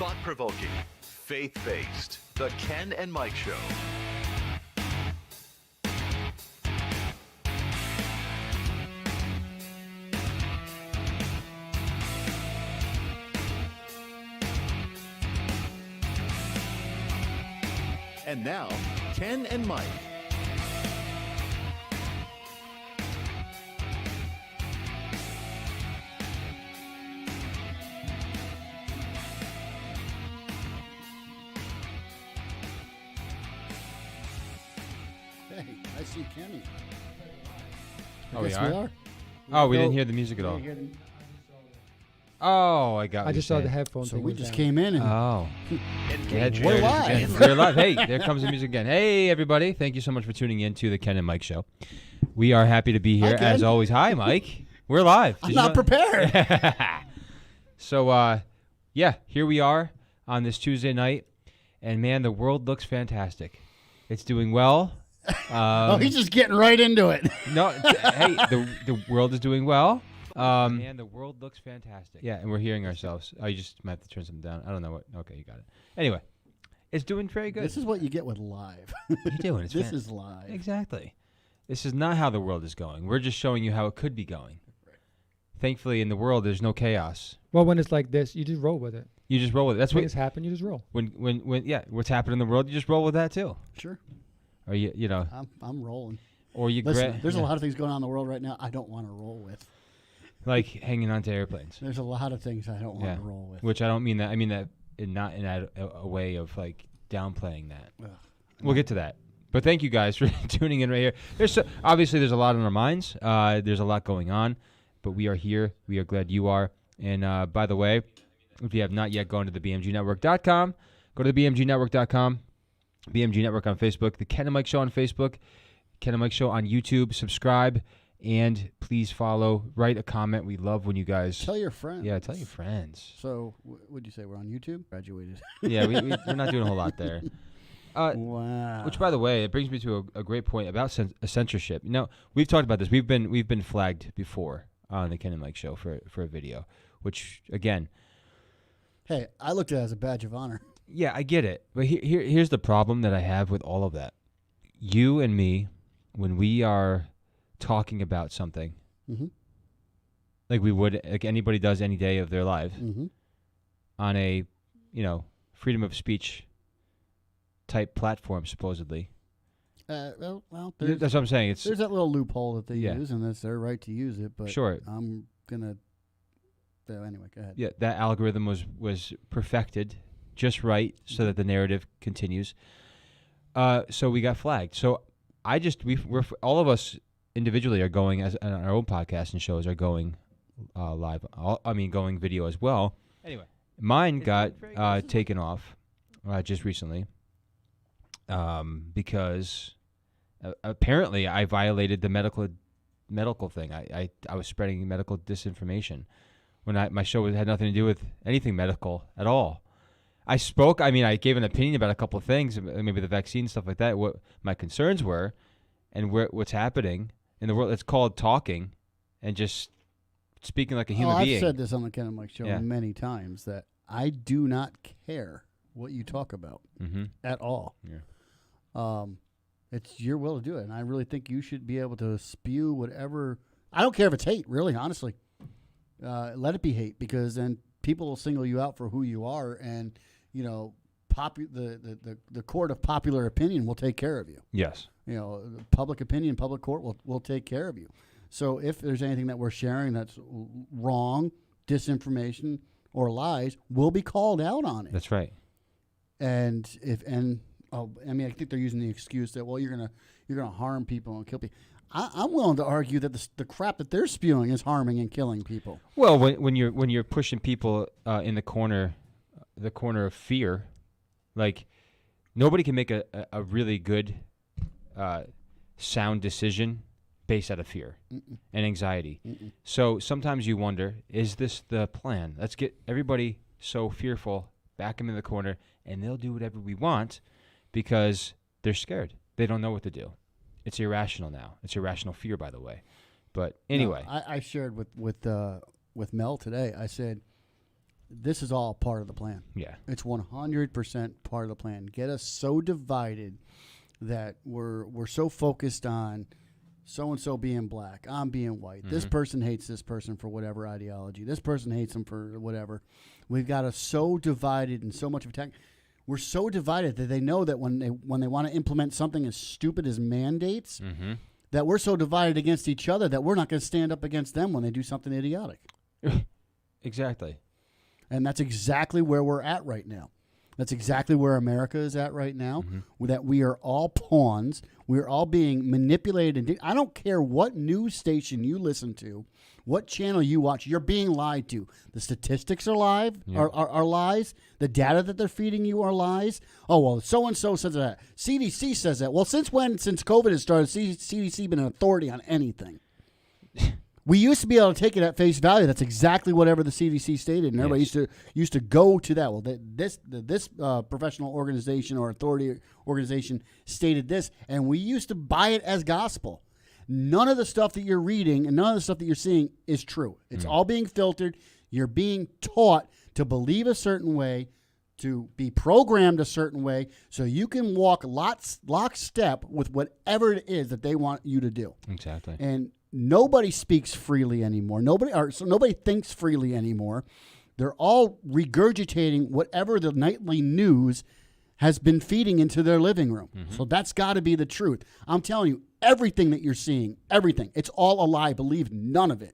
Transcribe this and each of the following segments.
thought-provoking, faith-based. The Ken and Mike Show. And now, Ken and Mike. Hey, I see Kenny. Oh, we are? Oh, we didn't hear the music at all. Oh, I got. I just saw the headphones. So we just came in and we're live. We're live. Hey, there comes the music again. Hey, everybody! Thank you so much for tuning in to the Ken and Mike Show. We are happy to be here as always. Hi, Mike. We're live. I'm not prepared. So, yeah, here we are on this Tuesday night, and man, the world looks fantastic. It's doing well. He's just getting right into it. No, hey, the world is doing well. And the world looks fantastic. Yeah, and we're hearing ourselves. Oh, you just might have to turn something down. I don't know what. Okay, you got it. Anyway, it's doing very good. This is what you get with live. You're doing it. This is live. Exactly. This is not how the world is going. We're just showing you how it could be going. Right. Thankfully, in the world, there's no chaos. Well, when it's like this, you just roll with it. You just roll with it. That's when it's happened. You just roll. When what's happening in the world, you just roll with that too. Sure. Or you know. I'm rolling. Or you. Listen, there's a lot of things going on in the world right now I don't want to roll with. Like hanging on to airplanes. There's a lot of things I don't want to roll with. Which I don't mean that. I mean that not in a way of like downplaying that. Ugh, we'll get to that. But thank you guys for tuning in right here. Obviously there's a lot on our minds. There's a lot going on. But we are here. We are glad you are. And by the way, if you have not yet gone to the BMGnetwork.com, go to the BMGnetwork.com. BMG Network on Facebook. The Ken and Mike Show on Facebook. Ken and Mike Show on YouTube. Subscribe. And please follow, write a comment. We love when you guys... Tell your friends. Yeah, tell your friends. So, what'd you say? We're on YouTube? Graduated. Yeah, we're not doing a whole lot there. Wow. Which, by the way, it brings me to a great point about censorship. You know, we've talked about this. We've been flagged before on the Ken and Mike Show for a video, which, again... Hey, I looked at it as a badge of honor. Yeah, I get it. But here's the problem that I have with all of that. You and me, when we are... talking about something like we would, like anybody does any day of their life on a, freedom of speech type platform, supposedly. Well, that's what I'm saying. There's that little loophole that they use, and that's their right to use it. But sure, I'm gonna. Anyway, go ahead. Yeah, that algorithm was perfected just right so that the narrative continues. So we got flagged. So we're all of us individually are going as on our own podcasts and shows are going live. Going video as well. Anyway, mine got taken off just recently because apparently I violated the medical thing. I was spreading medical disinformation when my show had nothing to do with anything medical at all. I spoke. I gave an opinion about a couple of things, maybe the vaccine, stuff like that. What my concerns were, and what's happening in the world. It's called talking and just speaking like a human being. I've said this on the Ken and Mike Show many times that I do not care what you talk about at all. Yeah. It's your will to do it, and I really think you should be able to spew whatever. I don't care if it's hate, really, honestly. Let it be hate, because then people will single you out for who you are, and the court of popular opinion will take care of you. Yes. Public opinion, public court will take care of you. So if there's anything that we're sharing that's wrong, disinformation, or lies, we'll be called out on it. That's right. And I think they're using the excuse that, well, you're gonna harm people and kill people. I'm willing to argue that the crap that they're spewing is harming and killing people. Well, when you're pushing people in the corner of fear, like nobody can make a really good sound decision based out of fear and anxiety. So sometimes you wonder, is this the plan? Let's get everybody so fearful, back them in the corner, and they'll do whatever we want because they're scared. They don't know what to do. It's irrational now. It's irrational fear, by the way. But anyway. No, I shared with Mel today. I said, this is all part of the plan. Yeah. It's 100% part of the plan. Get us so divided that we're so focused on so-and-so being black, I'm being white. This person hates this person for whatever ideology. This person hates them for whatever. We've got us so divided and so much of attack. We're so divided that they know that when they want to implement something as stupid as mandates, that we're so divided against each other that we're not going to stand up against them when they do something idiotic. Exactly. And that's exactly where we're at right now. That's exactly where America is at right now, that we are all pawns. We're all being manipulated. And I don't care what news station you listen to, what channel you watch, you're being lied to. The statistics are are lies. The data that they're feeding you are lies. Oh, well, so-and-so says that. CDC says that. Well, since COVID has started, CDC been an authority on anything? We used to be able to take it at face value. That's exactly whatever the CDC stated, and everybody used to go to that. Well, this professional organization or authority organization stated this, and we used to buy it as gospel. None of the stuff that you're reading and none of the stuff that you're seeing is true. It's all being filtered. You're being taught to believe a certain way, to be programmed a certain way, so you can walk lockstep with whatever it is that they want you to do. Exactly. And nobody speaks freely anymore. Nobody thinks freely anymore. They're all regurgitating whatever the nightly news has been feeding into their living room. So that's got to be the truth. I'm telling you, everything that you're seeing, everything, it's all a lie. Believe none of it.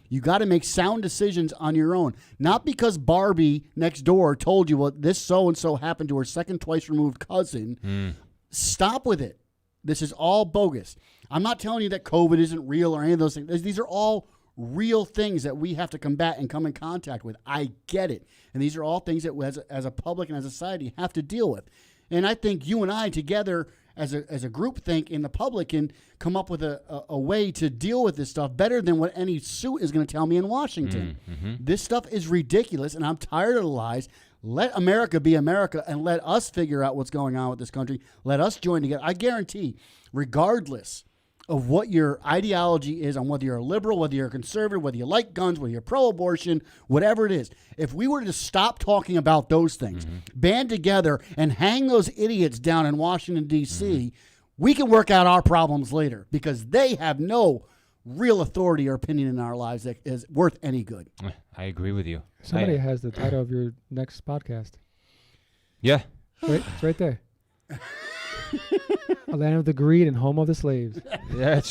You got to make sound decisions on your own. Not because Barbie next door told you, well, this so-and-so happened to her second twice removed cousin. Stop with it. This is all bogus. I'm not telling you that COVID isn't real or any of those things. These are all real things that we have to combat and come in contact with. I get it. And these are all things that as a public and as a society have to deal with. And I think you and I together as a group think in the public can come up with a way to deal with this stuff better than what any suit is going to tell me in Washington. This stuff is ridiculous, and I'm tired of the lies. Let America be America and let us figure out what's going on with this country. Let us join together. I guarantee, regardless of what your ideology is, on whether you're a liberal, whether you're a conservative, whether you like guns, whether you're pro-abortion, whatever it is, if we were to stop talking about those things, band together and hang those idiots down in Washington, D.C., we can work out our problems later because they have no real authority or opinion in our lives that is worth any good. I agree with you. Somebody has the title of your next podcast. Yeah. It's right there. A land of the greed and home of the slaves. Yeah,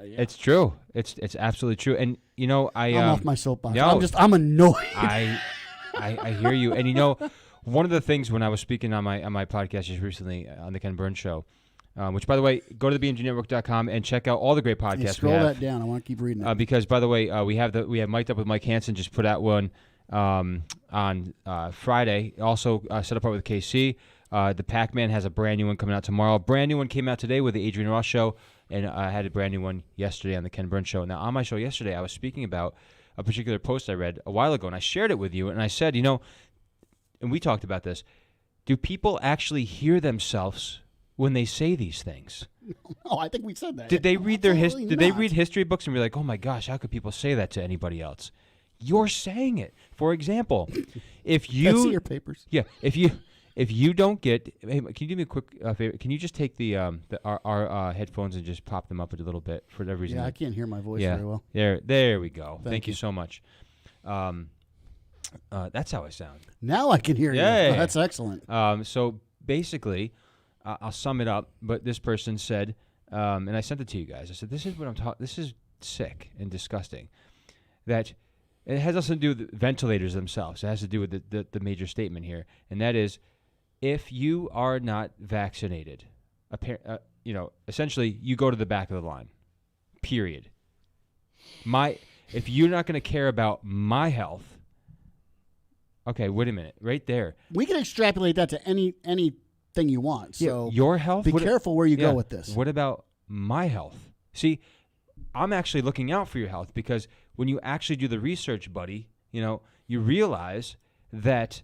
it's true. It's absolutely true. And you know, I'm off my soapbox. No, I'm annoyed. I hear you. And you know, one of the things when I was speaking on my podcast just recently on the Ken Burns Show, which by the way, go to thebmgnetwork.com and check out all the great podcasts. Scroll that down. I want to keep reading it. Because by the way, we have Mic'd Up with Mike Hansen just put out one on Friday. Also set apart with KC. The Pac-Man has a brand new one coming out tomorrow. Brand new one came out today with the Adrian Ross Show, and I had a brand new one yesterday on the Ken Burns Show. Now, on my show yesterday, I was speaking about a particular post I read a while ago, and I shared it with you, and I said, you know, and we talked about this, do people actually hear themselves when they say these things? No, I think we said that. Did they read Did they read history books and be like, oh my gosh, how could people say that to anybody else? You're saying it. For example, if you... Let's see your papers. Yeah, if you don't get, hey, can you do me a quick favor? Can you just take our headphones and just pop them up a little bit for whatever reason? Yeah, I can't hear my voice very well. There we go. Thank you you so much. That's how I sound. Now I can hear you. Yeah. Oh, that's excellent. So basically, I'll sum it up. But this person said, and I sent it to you guys. I said, this is what I'm talking. This is sick and disgusting. That it has nothing to do with the ventilators themselves. It has to do with the major statement here, and that is, if you are not vaccinated, essentially you go to the back of the line, period. If you're not going to care about my health, okay, wait a minute, right there. We can extrapolate that to anything you want. So your health. Be careful where you go with this. What about my health? See, I'm actually looking out for your health because when you actually do the research, buddy, you realize that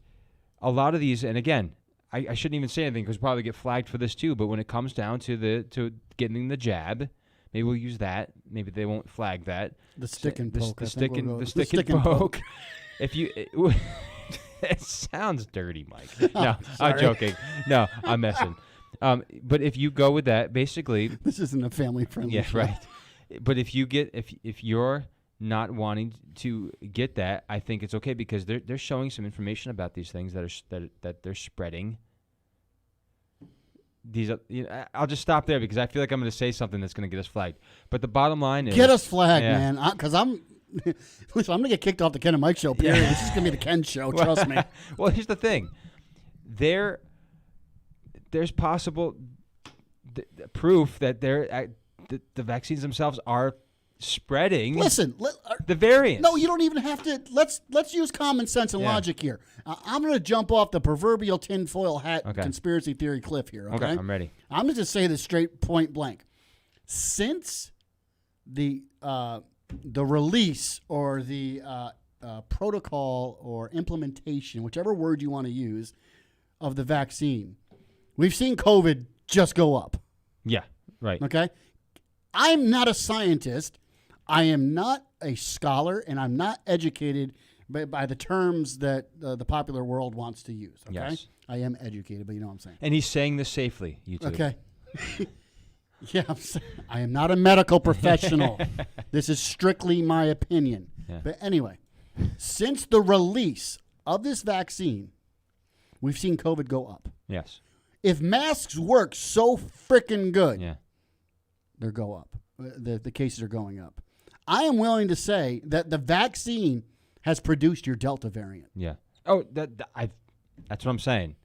a lot of these, and again, I shouldn't even say anything because we'll probably get flagged for this too. But when it comes down to getting the jab, maybe we'll use that. Maybe they won't flag that. The stick and poke. The stick and poke. if you, it sounds dirty, Mike. No, I'm joking. No, I'm messing. But if you go with that, basically, this isn't a family-friendly show. right. But if you get if you're not wanting to get that, I think it's okay because they're showing some information about these things that they're spreading. I'll just stop there because I feel like I'm going to say something that's going to get us flagged. But the bottom line is... Get us flagged, man. Because I'm going to get kicked off the Ken and Mike show, period. This is going to be the Ken show, trust me. Well, here's the thing. There's possible proof that the vaccines themselves are spreading. Listen, the variants. No, you don't even have to. Let's use common sense and logic here. I'm going to jump off the proverbial tinfoil hat conspiracy theory cliff here. Okay, I'm ready. I'm going to just say this straight, point blank. Since the release or the protocol or implementation, whichever word you want to use, of the vaccine, we've seen COVID just go up. Yeah, right. Okay? I'm not a scientist. I am not a scholar, and I'm not educated by the terms that the popular world wants to use. Okay? Yes. I am educated, but you know what I'm saying. And he's saying this safely, YouTube. Okay. Yeah, I am not a medical professional. This is strictly my opinion. Yeah. But anyway, since the release of this vaccine, we've seen COVID go up. Yes. If masks work so freaking good, they go up. The cases are going up. I am willing to say that the vaccine has produced your Delta variant. Yeah. Oh, that's what I'm saying.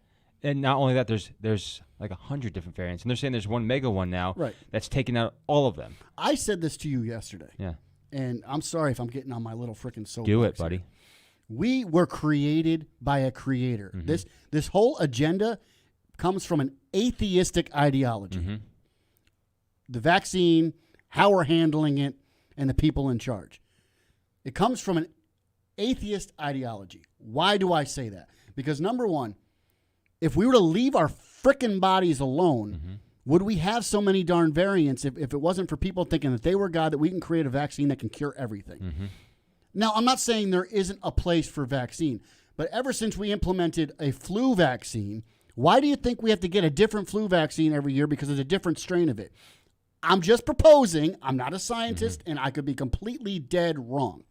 And not only that, there's like 100 different variants, and they're saying there's one mega one now that's taking out all of them. I said this to you yesterday. Yeah. And I'm sorry if I'm getting on my little freaking soapbox. Do it, buddy. We were created by a creator. Mm-hmm. This whole agenda comes from an atheistic ideology. Mm-hmm. The vaccine, how we're handling it, and the people in charge. It comes from an atheist ideology. Why do I say that? Because number one, if we were to leave our frickin' bodies alone, would we have so many darn variants if it wasn't for people thinking that they were God, that we can create a vaccine that can cure everything? Now, I'm not saying there isn't a place for vaccine, but ever since we implemented a flu vaccine, why do you think we have to get a different flu vaccine every year because of a different strain of it? I'm just proposing. I'm not a scientist, and I could be completely dead wrong.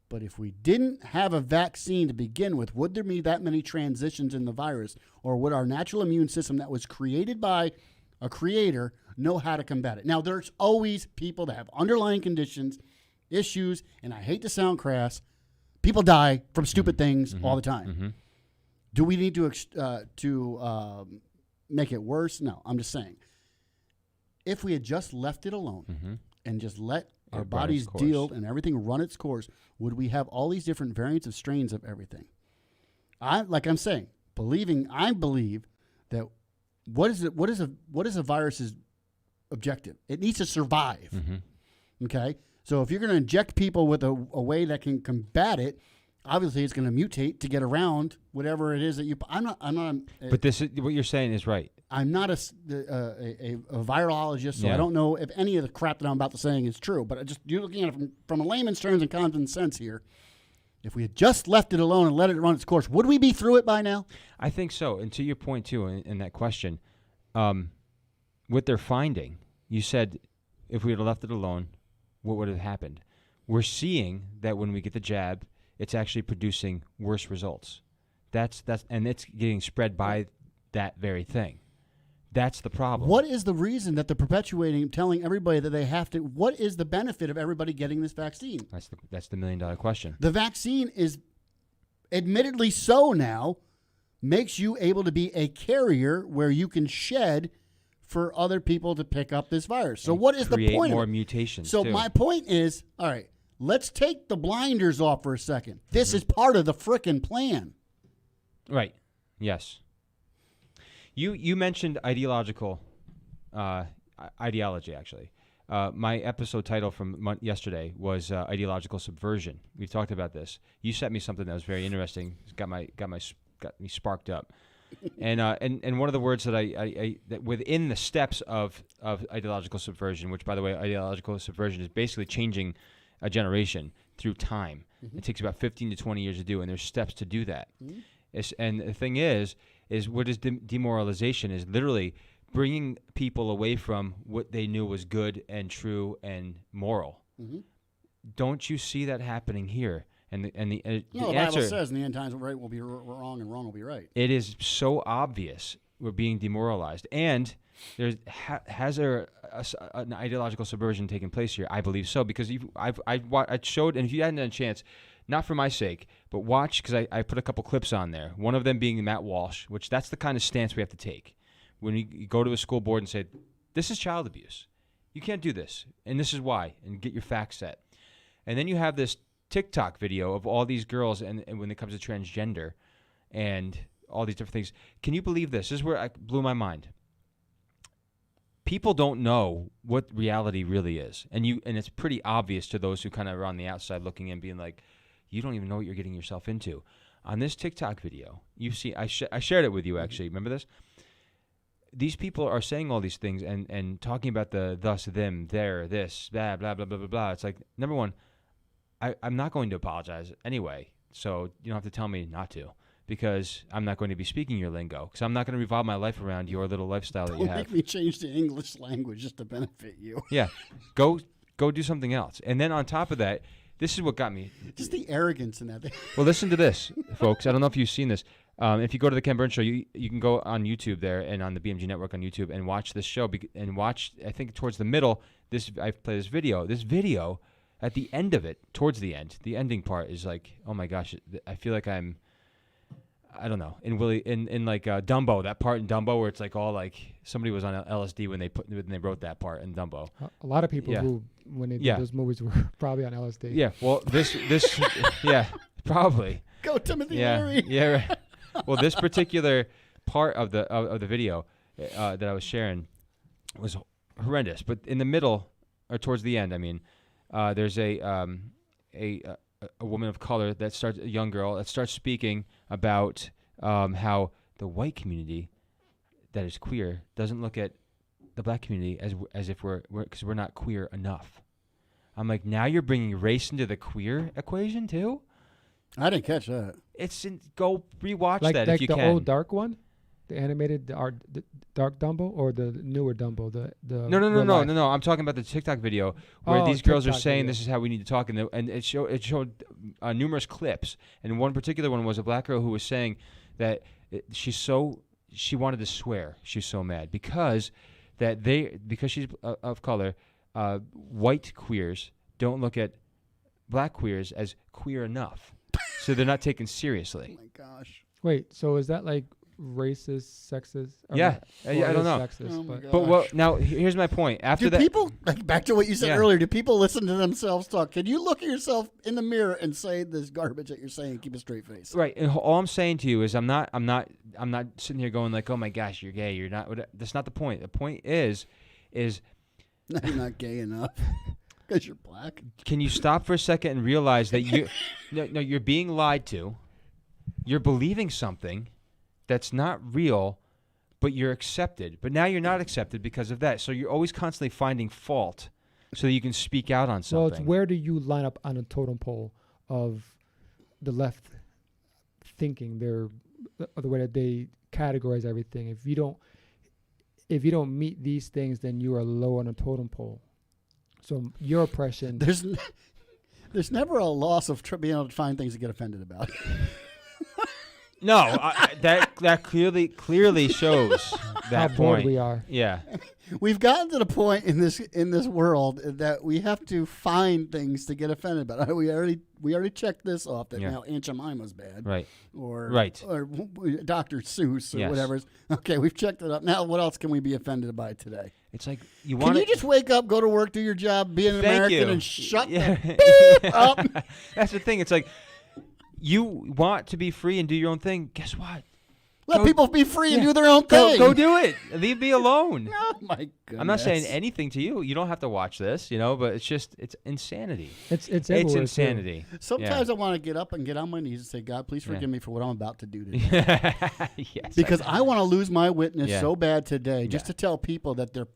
But if we didn't have a vaccine to begin with, would there be that many transitions in the virus, or would our natural immune system that was created by a creator know how to combat it? Now, there's always people that have underlying conditions, issues, and I hate to sound crass, people die from stupid things all the time. Do we need to make it worse? No, I'm just saying. If we had just left it alone and just let our bodies deal and everything run its course, would we have all these different variants of strains of everything? I believe that what is a virus's objective? It needs to survive. Okay? So if you're going to inject people with a way that can combat it, obviously it's going to mutate to get around whatever it is that you. I'm not. But this is what you're saying is right. I'm not a virologist, so I don't know if any of the crap that I'm about to saying is true. But you're looking at it from a layman's terms and common sense here. If we had just left it alone and let it run its course, would we be through it by now? I think so. And to your point too, in that question, what they're finding, you said, if we had left it alone, what would have happened? We're seeing that when we get the jab, it's actually producing worse results. And it's getting spread by that very thing. That's the problem. What is the reason that they're perpetuating, telling everybody that they have to? What is the benefit of everybody getting this vaccine? That's the $1 million question. The vaccine is, admittedly so now, makes you able to be a carrier where you can shed for other people to pick up this virus. So what is the point? Create more mutations. So my point is, all right, let's take the blinders off for a second. This is part of the frickin' plan. Right. Yes. You mentioned ideological ideology, actually. My episode title from yesterday was Ideological Subversion. We've talked about this. You sent me something that was very interesting. It's got me sparked up. And one of the words that I that within the steps of ideological subversion, which by the way, ideological subversion is basically changing a generation. through time. It takes about 15 to 20 years to do, and there's steps to do that. Mm-hmm. And the thing is what is demoralization is literally bringing people away from what they knew was good and true and moral. Mm-hmm. Don't you see that happening here? And the the answer, Bible says in the end times, right will be wrong and wrong will be right. it is so obvious we're being demoralized. And has there an ideological subversion taking place here? I believe so, because I showed, and if you hadn't had a chance, not for my sake, but watch, because I put a couple clips on there. One of them being Matt Walsh, which that's the kind of stance we have to take. When you go to a school board and say, this is child abuse. You can't do this, and this is why, and get your facts set. And then you have this TikTok video of all these girls, and when it comes to transgender and all these different things. Can you believe this? This is where it blew my mind. People don't know what reality really is, and it's pretty obvious to those who kind of are on the outside looking in, being like, you don't even know what you're getting yourself into. On this TikTok video, you see, I shared it with you, actually. Remember this? These people are saying all these things and talking about the thus, them, there, this, blah, blah, blah, blah, blah, blah. It's like, number one, I'm not going to apologize anyway, so you don't have to tell me not to, because I'm not going to be speaking your lingo, because I'm not going to revolve my life around your little lifestyle that you have. Don't make me change to English language just to benefit you. Yeah. Go do something else. And then on top of that, this is what got me. Just the arrogance in that. Well, listen to this, folks. I don't know if you've seen this. If you go to the Ken Burns Show, you can go on YouTube there and on the BMG Network on YouTube and watch this show. And watch, I think towards the middle, I play this video. This video, at the end of it, towards the end, the ending part is like, oh my gosh, I feel like I don't know, in like Dumbo, that part in Dumbo where it's like all like somebody was on LSD when they wrote that part in Dumbo. A lot of people who, when they did those movies, were probably on LSD. Yeah, well, this, yeah, probably. Go Timothy Leary. Yeah, right. Well, this particular part of the video that I was sharing was horrendous. But in the middle, or towards the end, I mean, there's a woman of color a young girl that starts speaking about how the white community that is queer doesn't look at the black community as if because we're not queer enough. I'm like, now you're bringing race into the queer equation too? I didn't catch that. Go rewatch that if you can. Like the old dark one, the animated, the dark Dumbo, or the newer Dumbo, No. I'm talking about the TikTok video where these girls TikTok are saying video. this is how we need to talk, and it showed numerous clips, and one particular one was a black girl who was saying that she wanted to swear. She's so mad because she's of color, white queers don't look at black queers as queer enough. So they're not taken seriously. Oh my gosh. Wait, so is that like racist, sexist? Yeah, I don't know. Sexist, Oh my gosh. But now here's my point. After Do that, people, like back to what you said Yeah. earlier, do people listen to themselves talk? Can you look at yourself in the mirror and say this garbage that you're saying and keep a straight face? right? And all I'm saying to you is I'm not sitting here going like, oh my gosh, you're gay. You're not. That's not the point. The point is No, you're not gay enough because you're black. can you stop for a second and realize that you're being lied to, you're believing something that's not real, but you're accepted. But now you're not accepted because of that. So you're always constantly finding fault so that you can speak out on something. Well, it's where do you line up on a totem pole of the left thinking, the way that they categorize everything. If you don't meet these things, then you are low on a totem pole. So your oppression. There's never a loss of being able to find things to get offended about. No, that clearly shows that how bored point. we are. Yeah. We've gotten to the point in this world that we have to find things to get offended about. We already checked this off that now Aunt Jemima's bad, Right. or Dr. Seuss or Yes. whatever. Okay, we've checked it up. Now, what else can we be offended by today? It's like Can you just wake up, go to work, do your job, be an Thank American, you. and shut Yeah. the beep up? That's the thing. It's like you want to be free and do your own thing. Guess what? Let people be free and Yeah. do their own thing. Go do it. Leave me alone. Oh my goodness! I'm not saying anything to you. You don't have to watch this, but it's insanity. It's It's everywhere, too. insanity. Sometimes I want to get up and get on my knees and say, God, please forgive me for what I'm about to do today. Yes. Because I want to lose my witness Yeah. so bad today, just Yeah. to tell people that they're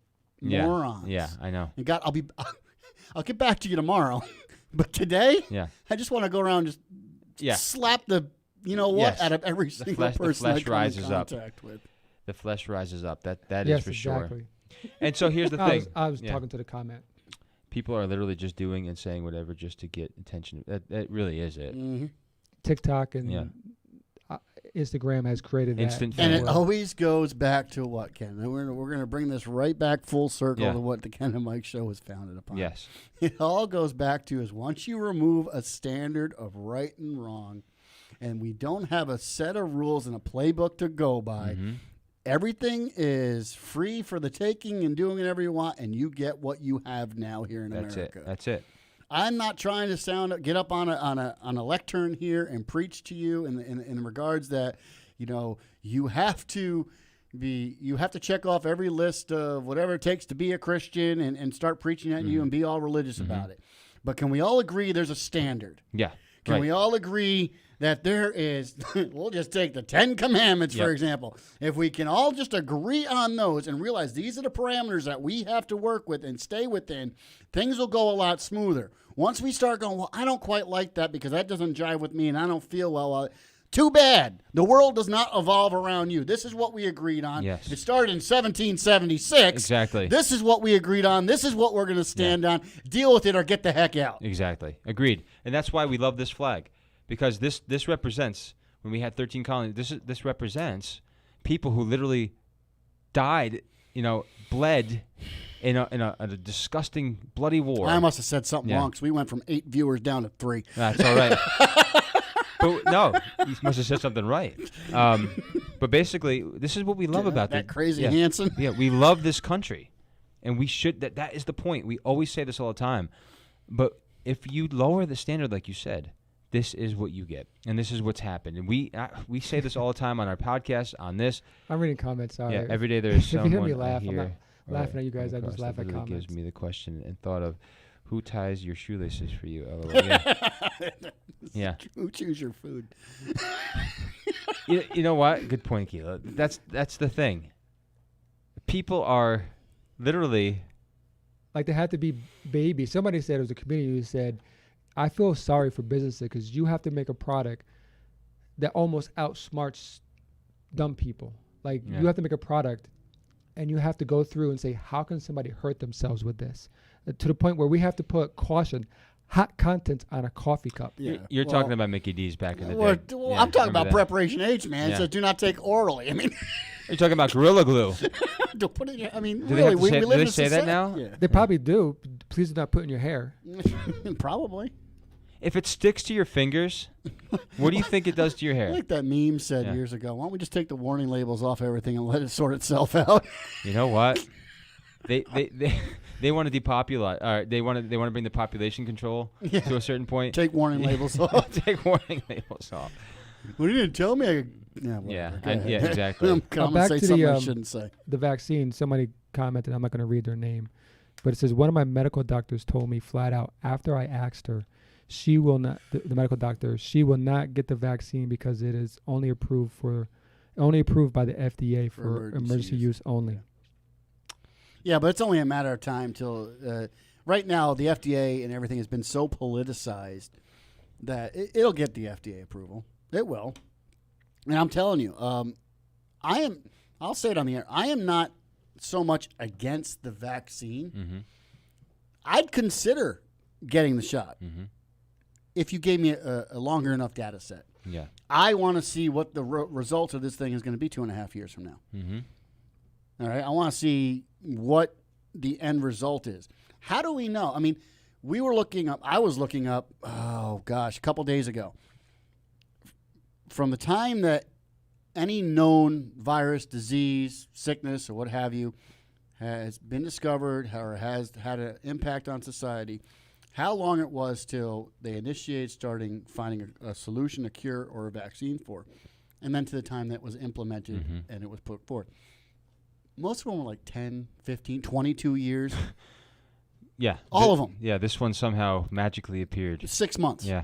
Yeah. morons. Yeah, I know. And God, I'll get back to you tomorrow. But today, Yeah. I just want to go around and just slap the out of every single person I come in contact with. The flesh rises up. That is for exactly. sure. And so here's the thing. I was talking to the comment. People are literally just doing and saying whatever just to get attention. That really is it. Mm-hmm. TikTok and Instagram has created instant that. And it always goes back to what, Ken? And we're going to bring this right back full circle to what the Ken and Mike show was founded upon. Yes. It all goes back to is once you remove a standard of right and wrong, and we don't have a set of rules and a playbook to go by, everything is free for the taking and doing whatever you want, and you get what you have now here in America. That's it. I'm not trying to get up on a lectern here and preach to you in regards that, you have to check off every list of whatever it takes to be a Christian and start preaching at you and be all religious about it. But can we all agree there's a standard? Yeah. Can we all agree that there is, we'll just take the 10 Commandments, for example. If we can all just agree on those and realize these are the parameters that we have to work with and stay within, things will go a lot smoother. Once we start going, well, I don't quite like that because that doesn't jive with me and I don't feel well. Too bad. The world does not evolve around you. This is what we agreed on. Yes. It started in 1776. Exactly. This is what we agreed on. This is what we're going to stand on. Deal with it or get the heck out. Exactly. Agreed. And that's why we love this flag. Because this represents, when we had 13 colonies, this represents people who literally died, bled in a disgusting, bloody war. I must have said something wrong because we went from 8 viewers down to 3. That's all right. But no, you must have said something right. But basically, this is what we love about that crazy Hanson. Yeah, we love this country, and we should. That is the point. We always say this all the time. But if you lower the standard, like you said, this is what you get, and this is what's happened. And we say this all the time on our podcast, on this. I'm reading comments. Sorry. Yeah, every day there's someone if you hear me laugh, here, I'm not laughing at you guys. I just laugh at comments. comments. Gives me the question and thought of who ties your shoelaces for you. LOL. Yeah. Who choose your food? You know what? Good point, Keela. That's the thing. People are literally like they have to be babies. Somebody said, it was a comedian who said, I feel sorry for businesses because you have to make a product that almost outsmarts dumb people. Like you have to make a product and you have to go through and say, how can somebody hurt themselves with this? To the point where we have to put caution, hot contents on a coffee cup. Yeah. You're talking about Mickey D's back in the day. Well, I'm talking about Preparation H, man. So do not take orally. I mean, you're talking about Gorilla Glue. Don't put it. I mean, do really, we live in they say that now? Yeah. They probably do. Please do not put in your hair. Probably. If it sticks to your fingers, what do you think it does to your hair? Like that meme said years ago. Why don't we just take the warning labels off everything and let it sort itself out? You know what? They want to depopulate. They want to bring the population control to a certain point. Take warning labels off. Take warning labels off. Well, you didn't tell me. Yeah, exactly. I'm going to say something I shouldn't say. The vaccine. Somebody commented. I'm not going to read their name, but it says one of my medical doctors told me flat out after I asked her, she will not. The medical doctor, she will not get the vaccine because it is only approved by the FDA for emergency use only. Yeah, but it's only a matter of time till right now the FDA and everything has been so politicized that it'll get the FDA approval. It will. And I'm telling you, I'll say it on the air, I am not so much against the vaccine. Mm-hmm. I'd consider getting the shot if you gave me a longer enough data set. Yeah. I want to see what the result of this thing is going to be 2.5 years from now. Mm-hmm. All right, I want to see what the end result is. How do we know? I mean, I was looking up, a couple days ago. From the time that any known virus, disease, sickness, or what have you has been discovered or has had an impact on society, how long it was till they initiated finding a solution, a cure, or a vaccine for, and then to the time that it was implemented and it was put forth. Most of them were like 10, 15, 22 years. Yeah. All of them. Yeah, this one somehow magically appeared. 6 months. Yeah.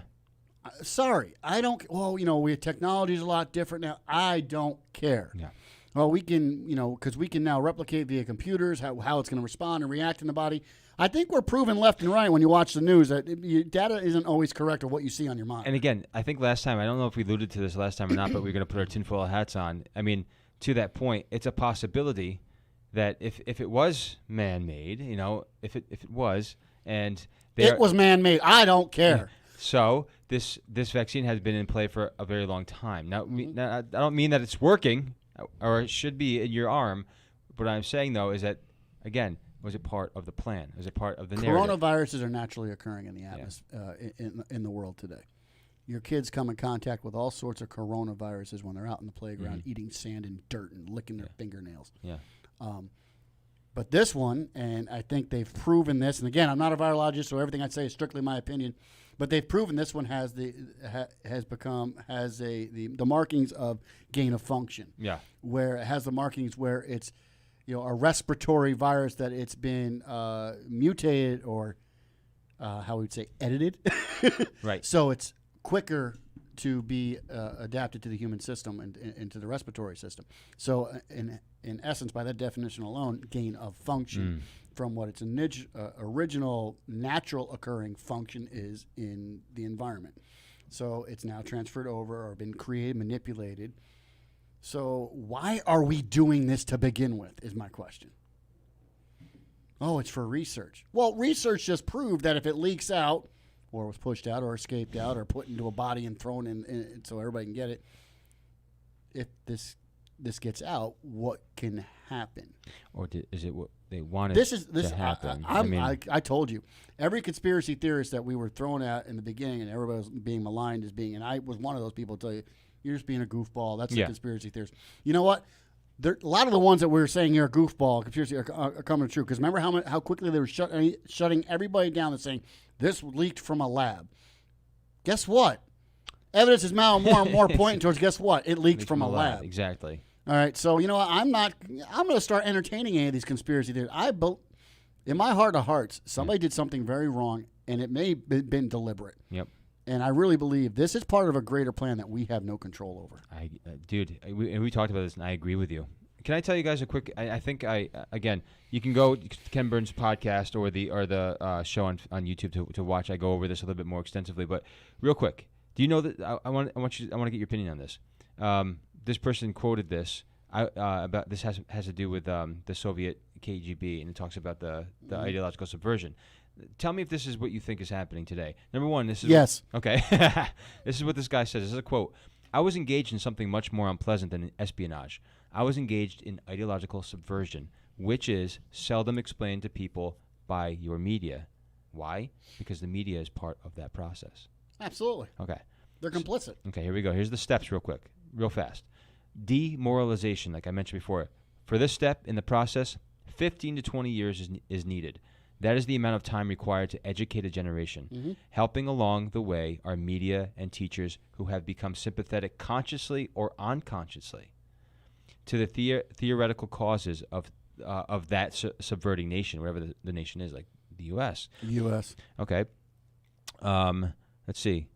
Sorry, I don't. Well, technology's a lot different now. I don't care. Yeah. Well, we can, because we can now replicate via computers how it's going to respond and react in the body. I think we're proven left and right when you watch the news that data isn't always correct of what you see on your monitor. And again, I think last time, I don't know if we alluded to this last time or not, but we're going to put our tinfoil hats on. I mean, to that point, it's a possibility that if it was man-made, if it was, and it was man-made, I don't care. Yeah. So this vaccine has been in play for a very long time. Now, I don't mean that it's working or it should be in your arm. What I'm saying, though, is that, again, was it part of the plan? Was it part of the narrative? Coronaviruses are naturally occurring in the atmosphere in the world today. Your kids come in contact with all sorts of coronaviruses when they're out in the playground eating sand and dirt and licking their fingernails. Yeah. But this one, and I think they've proven this, and again, I'm not a virologist, so everything I say is strictly my opinion, but they've proven this one has the markings of gain of function. Yeah. Where it has the markings where it's a respiratory virus that it's been mutated or how we would say edited. Right. So it's quicker to be adapted to the human system and to the respiratory system. So in essence, by that definition alone, gain of function from what its original natural occurring function is in the environment. So it's now transferred over or been created, manipulated. So why are we doing this to begin with is my question. Oh, it's for research. Well, research just proved that if it leaks out or was pushed out or escaped out or put into a body and thrown in so everybody can get it, if this gets out, what can happen? Or is it what they wanted to happen? I told you. Every conspiracy theorist that we were thrown at in the beginning and everybody was being maligned and I was one of those people to tell you, you're just being a goofball. That's a conspiracy theorist. You know what? A lot of the ones that we were saying here are goofball conspiracy are coming true. Because remember how quickly they were shutting everybody down and saying, this leaked from a lab. Guess what? Evidence is now more and more pointing towards, guess what? It leaked from a lab. Exactly. All right, so you know what? I'm going to start entertaining any of these conspiracy theories. In my heart of hearts, somebody did something very wrong, and it may have been deliberate. Yep. And I really believe this is part of a greater plan that we have no control over. We talked about this, and I agree with you. Can I tell you guys a quick? I think again, you can go to Ken Burns' podcast or the show on YouTube to watch. I go over this a little bit more extensively, but real quick, do you know that I want to get your opinion on this? This person quoted this about this has to do with the Soviet KGB, and it talks about the ideological subversion. Tell me if this is what you think is happening today. Number one, this is... Yes. Okay. This is what this guy says. This is a quote. I was engaged in something much more unpleasant than espionage. I was engaged in ideological subversion, which is seldom explained to people by your media. Why? Because the media is part of that process. Absolutely. Okay. They're complicit. Okay, here we go. Here's the steps real quick, real fast. Demoralization, like I mentioned before. For this step in the process, 15 to 20 years is needed. That is the amount of time required to educate a generation. Helping along the way are media and teachers who have become sympathetic consciously or unconsciously to the theoretical causes of that subverting nation, wherever the nation is, like the U.S. U.S. Okay. Let's see.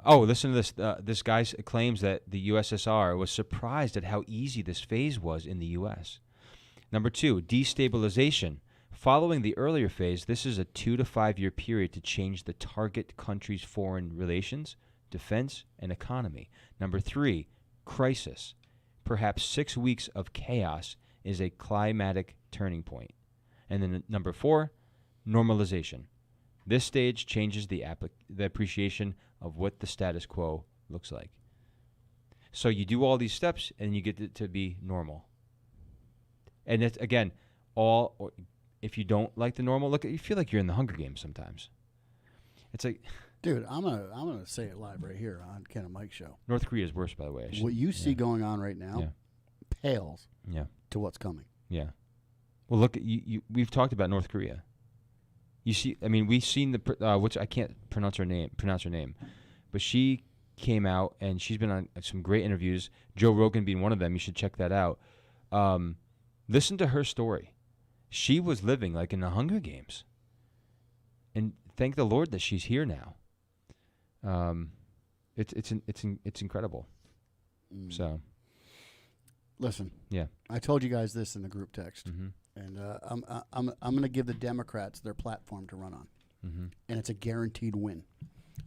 Listen to this. This guy claims that the USSR was surprised at how easy this phase was in the U.S. Number 2, destabilization. Following the earlier phase, this is a 2 to 5 year period to change the target country's foreign relations, defense, and economy. Number 3, crisis. Perhaps 6 weeks of chaos is a climatic turning point. And then number 4, normalization. This stage changes the appreciation of what the status quo looks like. So you do all these steps, and you get it to be normal. And it's, again, if you don't like the normal, you feel like you're in the Hunger Games sometimes. It's like... Dude, I'm gonna say it live right here on Ken and Mike show. North Korea is worse, by the way. What you see going on right now pales to what's coming. Yeah. Well, look, we've talked about North Korea. You see, I mean, we've seen which I can't pronounce her name, but she came out and she's been on some great interviews. Joe Rogan being one of them. You should check that out. Listen to her story. She was living like in the Hunger Games, and thank the Lord that she's here now. It's incredible. So, listen. Yeah. I told you guys this in the group text. And I'm going to give the Democrats their platform to run on. And it's a guaranteed win.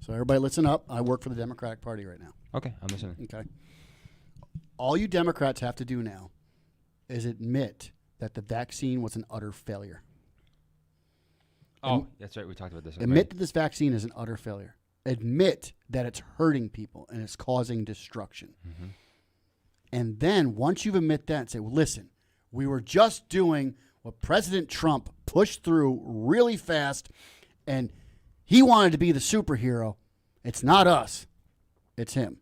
So everybody listen up. I work for the Democratic Party right now. Okay, I'm listening. Okay. All you Democrats have to do now is admit that the vaccine was an utter failure. Oh, that's right. We talked about this. Admit that this vaccine is an utter failure. Admit that it's hurting people and it's causing destruction. And then once you admit that, say, well, listen, we were just doing what President Trump pushed through really fast, and he wanted to be the superhero. It's not us. It's him.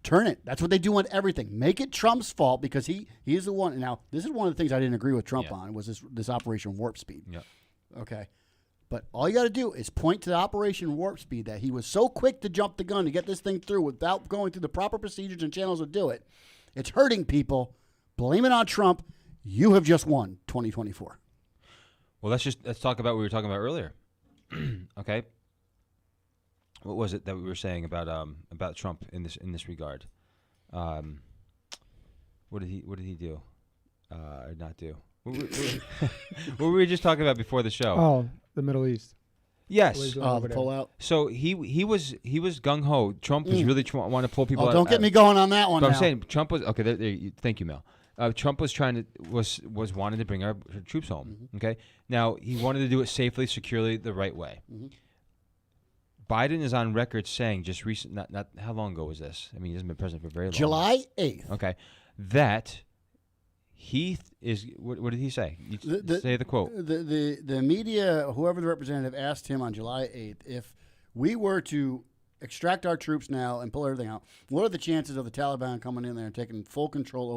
Turn it. That's what they do on everything. Make it Trump's fault because he is the one. Now, this is one of the things I didn't agree with Trump on was this Operation Warp Speed. Yeah. Okay. But all you got to do is point to the Operation Warp Speed that he was so quick to jump the gun to get this thing through without going through the proper procedures and channels to do it. It's hurting people. Blame it on Trump. You have just won 2024. Well, let's talk about what we were talking about earlier. Okay. What was it that we were saying about Trump in this regard? What did he do? Or not do? What were we just talking about before the show? Oh, the Middle East. Yes. The pullout. So he was gung ho. Trump was really wanting to pull people out. Don't get me going on that one. But now. I'm saying Trump was okay. Thank you, Mel. Trump was was wanting to bring our troops home. Okay. Now he wanted to do it safely, securely, the right way. Biden is on record saying just recent. Not how long ago was this? I mean, he hasn't been president for very long. July 8th. Okay. That he is. What did he say? Say the quote. The media, whoever the representative, asked him on July 8th if we were to extract our troops now and pull everything out, what are the chances of the Taliban coming in there and taking full control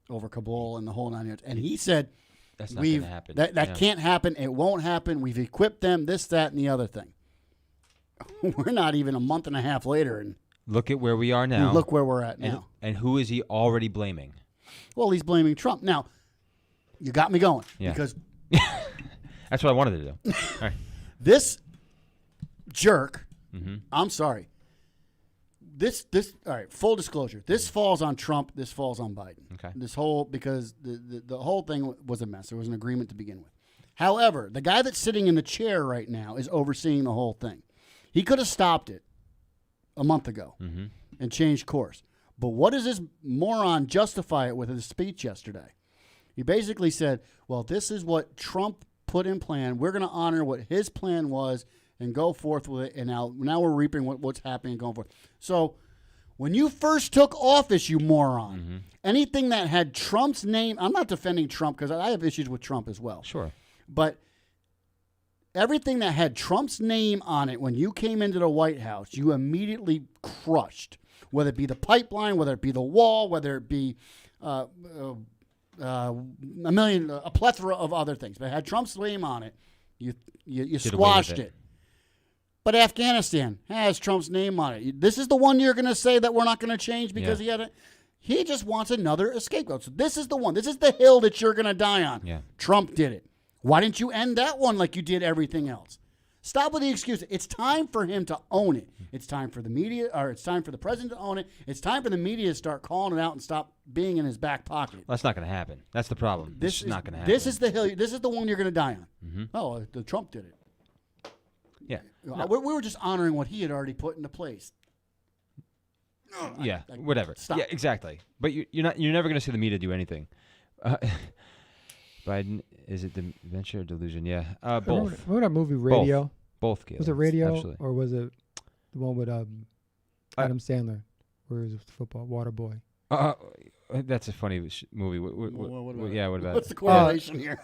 over Kabul and the whole 9 yards? And he said, "That's not going to happen. That can't happen. It won't happen. We've equipped them. This, that, and the other thing." We're not even a month and a half later, and look at where we are now. Look where we're at now. And who is he already blaming? Well, he's blaming Trump. Now, you got me going. Yeah. Because that's what I wanted to do. All right. This jerk, I'm sorry. This all right, full disclosure. This falls on Trump. This falls on Biden. Okay. Because the whole thing was a mess. There was an agreement to begin with. However, the guy that's sitting in the chair right now is overseeing the whole thing. He could have stopped it a month ago and changed course. But what does this moron justify it with in his speech yesterday? He basically said, well, this is what Trump put in plan. We're going to honor what his plan was and go forth with it. And now we're reaping what's happening and going forth. So when you first took office, you moron, anything that had Trump's name, I'm not defending Trump because I have issues with Trump as well. Sure. But everything that had Trump's name on it when you came into the White House, you immediately crushed. Whether it be the pipeline, whether it be the wall, whether it be a plethora of other things. But it had Trump's name on it, you squashed it. But Afghanistan has Trump's name on it. This is the one you're going to say that we're not going to change because he just wants another scapegoat. So this is the one. This is the hill that you're going to die on. Yeah. Trump did it. Why didn't you end that one like you did everything else? Stop with the excuses. It's time for him to own it. It's time for the media, or it's time for the president to own it. It's time for the media to start calling it out and stop being in his back pocket. That's not going to happen. That's the problem. This is not going to happen. This is the hill. This is the one you're going to die on. Oh, the Trump did it. Yeah. We were just honoring what he had already put into place. Yeah. Whatever. Stop. Yeah. Exactly. But you're never going to see the media do anything. Biden, is it the venture or delusion? Yeah. Both. Remember that movie Radio? Both. Caleb. Was it Radio Absolutely. or was it the one with Adam Sandler, where he was a football water boy? That's a funny movie. What about What's the correlation here?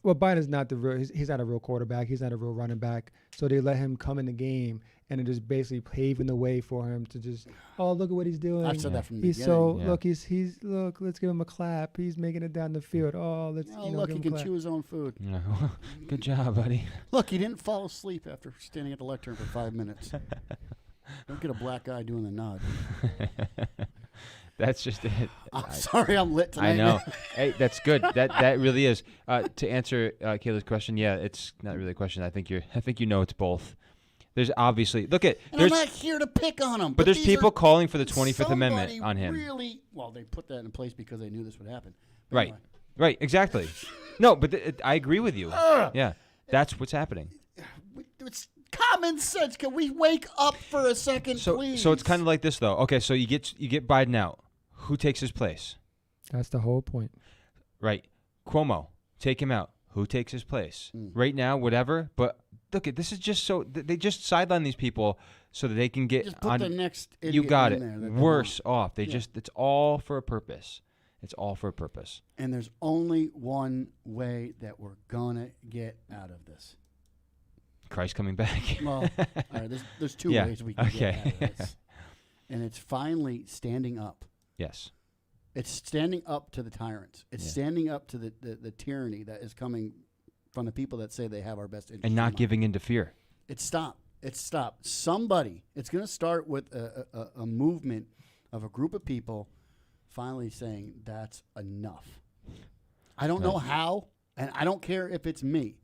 Well, Biden's not the real. He's not a real quarterback. He's not a real running back. So they let him come in the game, and it just basically paving the way for him to just, look at what he's doing. I've said that from the he's beginning. look, look. Let's give him a clap. He's making it down the field. Let's look, give he him a can clap. chew his own food. Good job, buddy. Look, he didn't fall asleep after standing at the lectern for 5 minutes. Don't get a black guy doing the nod. That's just it. I'm sorry, I'm lit tonight. I know. Hey, that's good. That really is. To answer Kayla's question, yeah, it's not really a question. I think you know it's both. There's obviously I'm not here to pick on him. But there's people calling for the 25th Amendment on him. Really? Well, they put that in place because they knew this would happen. But Right. anyway, Right, exactly. No, but I agree with you. Yeah, that's what's happening. It's common sense. Can we wake up for a second, please? So it's kind of like this, though. Okay, so you get Biden out. Who takes his place? That's the whole point. Right. Cuomo, take him out. Who takes his place? Right now, whatever. But look, this is just so they just sideline these people so that they can get just put on. The next You got in it. there Worse off. They just. It's all for a purpose. It's all for a purpose. And there's only one way that we're gonna get out of this. Christ coming back. Well, all right, there's two ways we can get out of this. And it's finally standing up. Yes. It's standing up to the tyrants. It's standing up to the tyranny that is coming from the people that say they have our best interest. And not giving in to fear. It's stopped. Somebody, it's going to start with a movement of a group of people finally saying that's enough. I don't know how, and I don't care if it's me.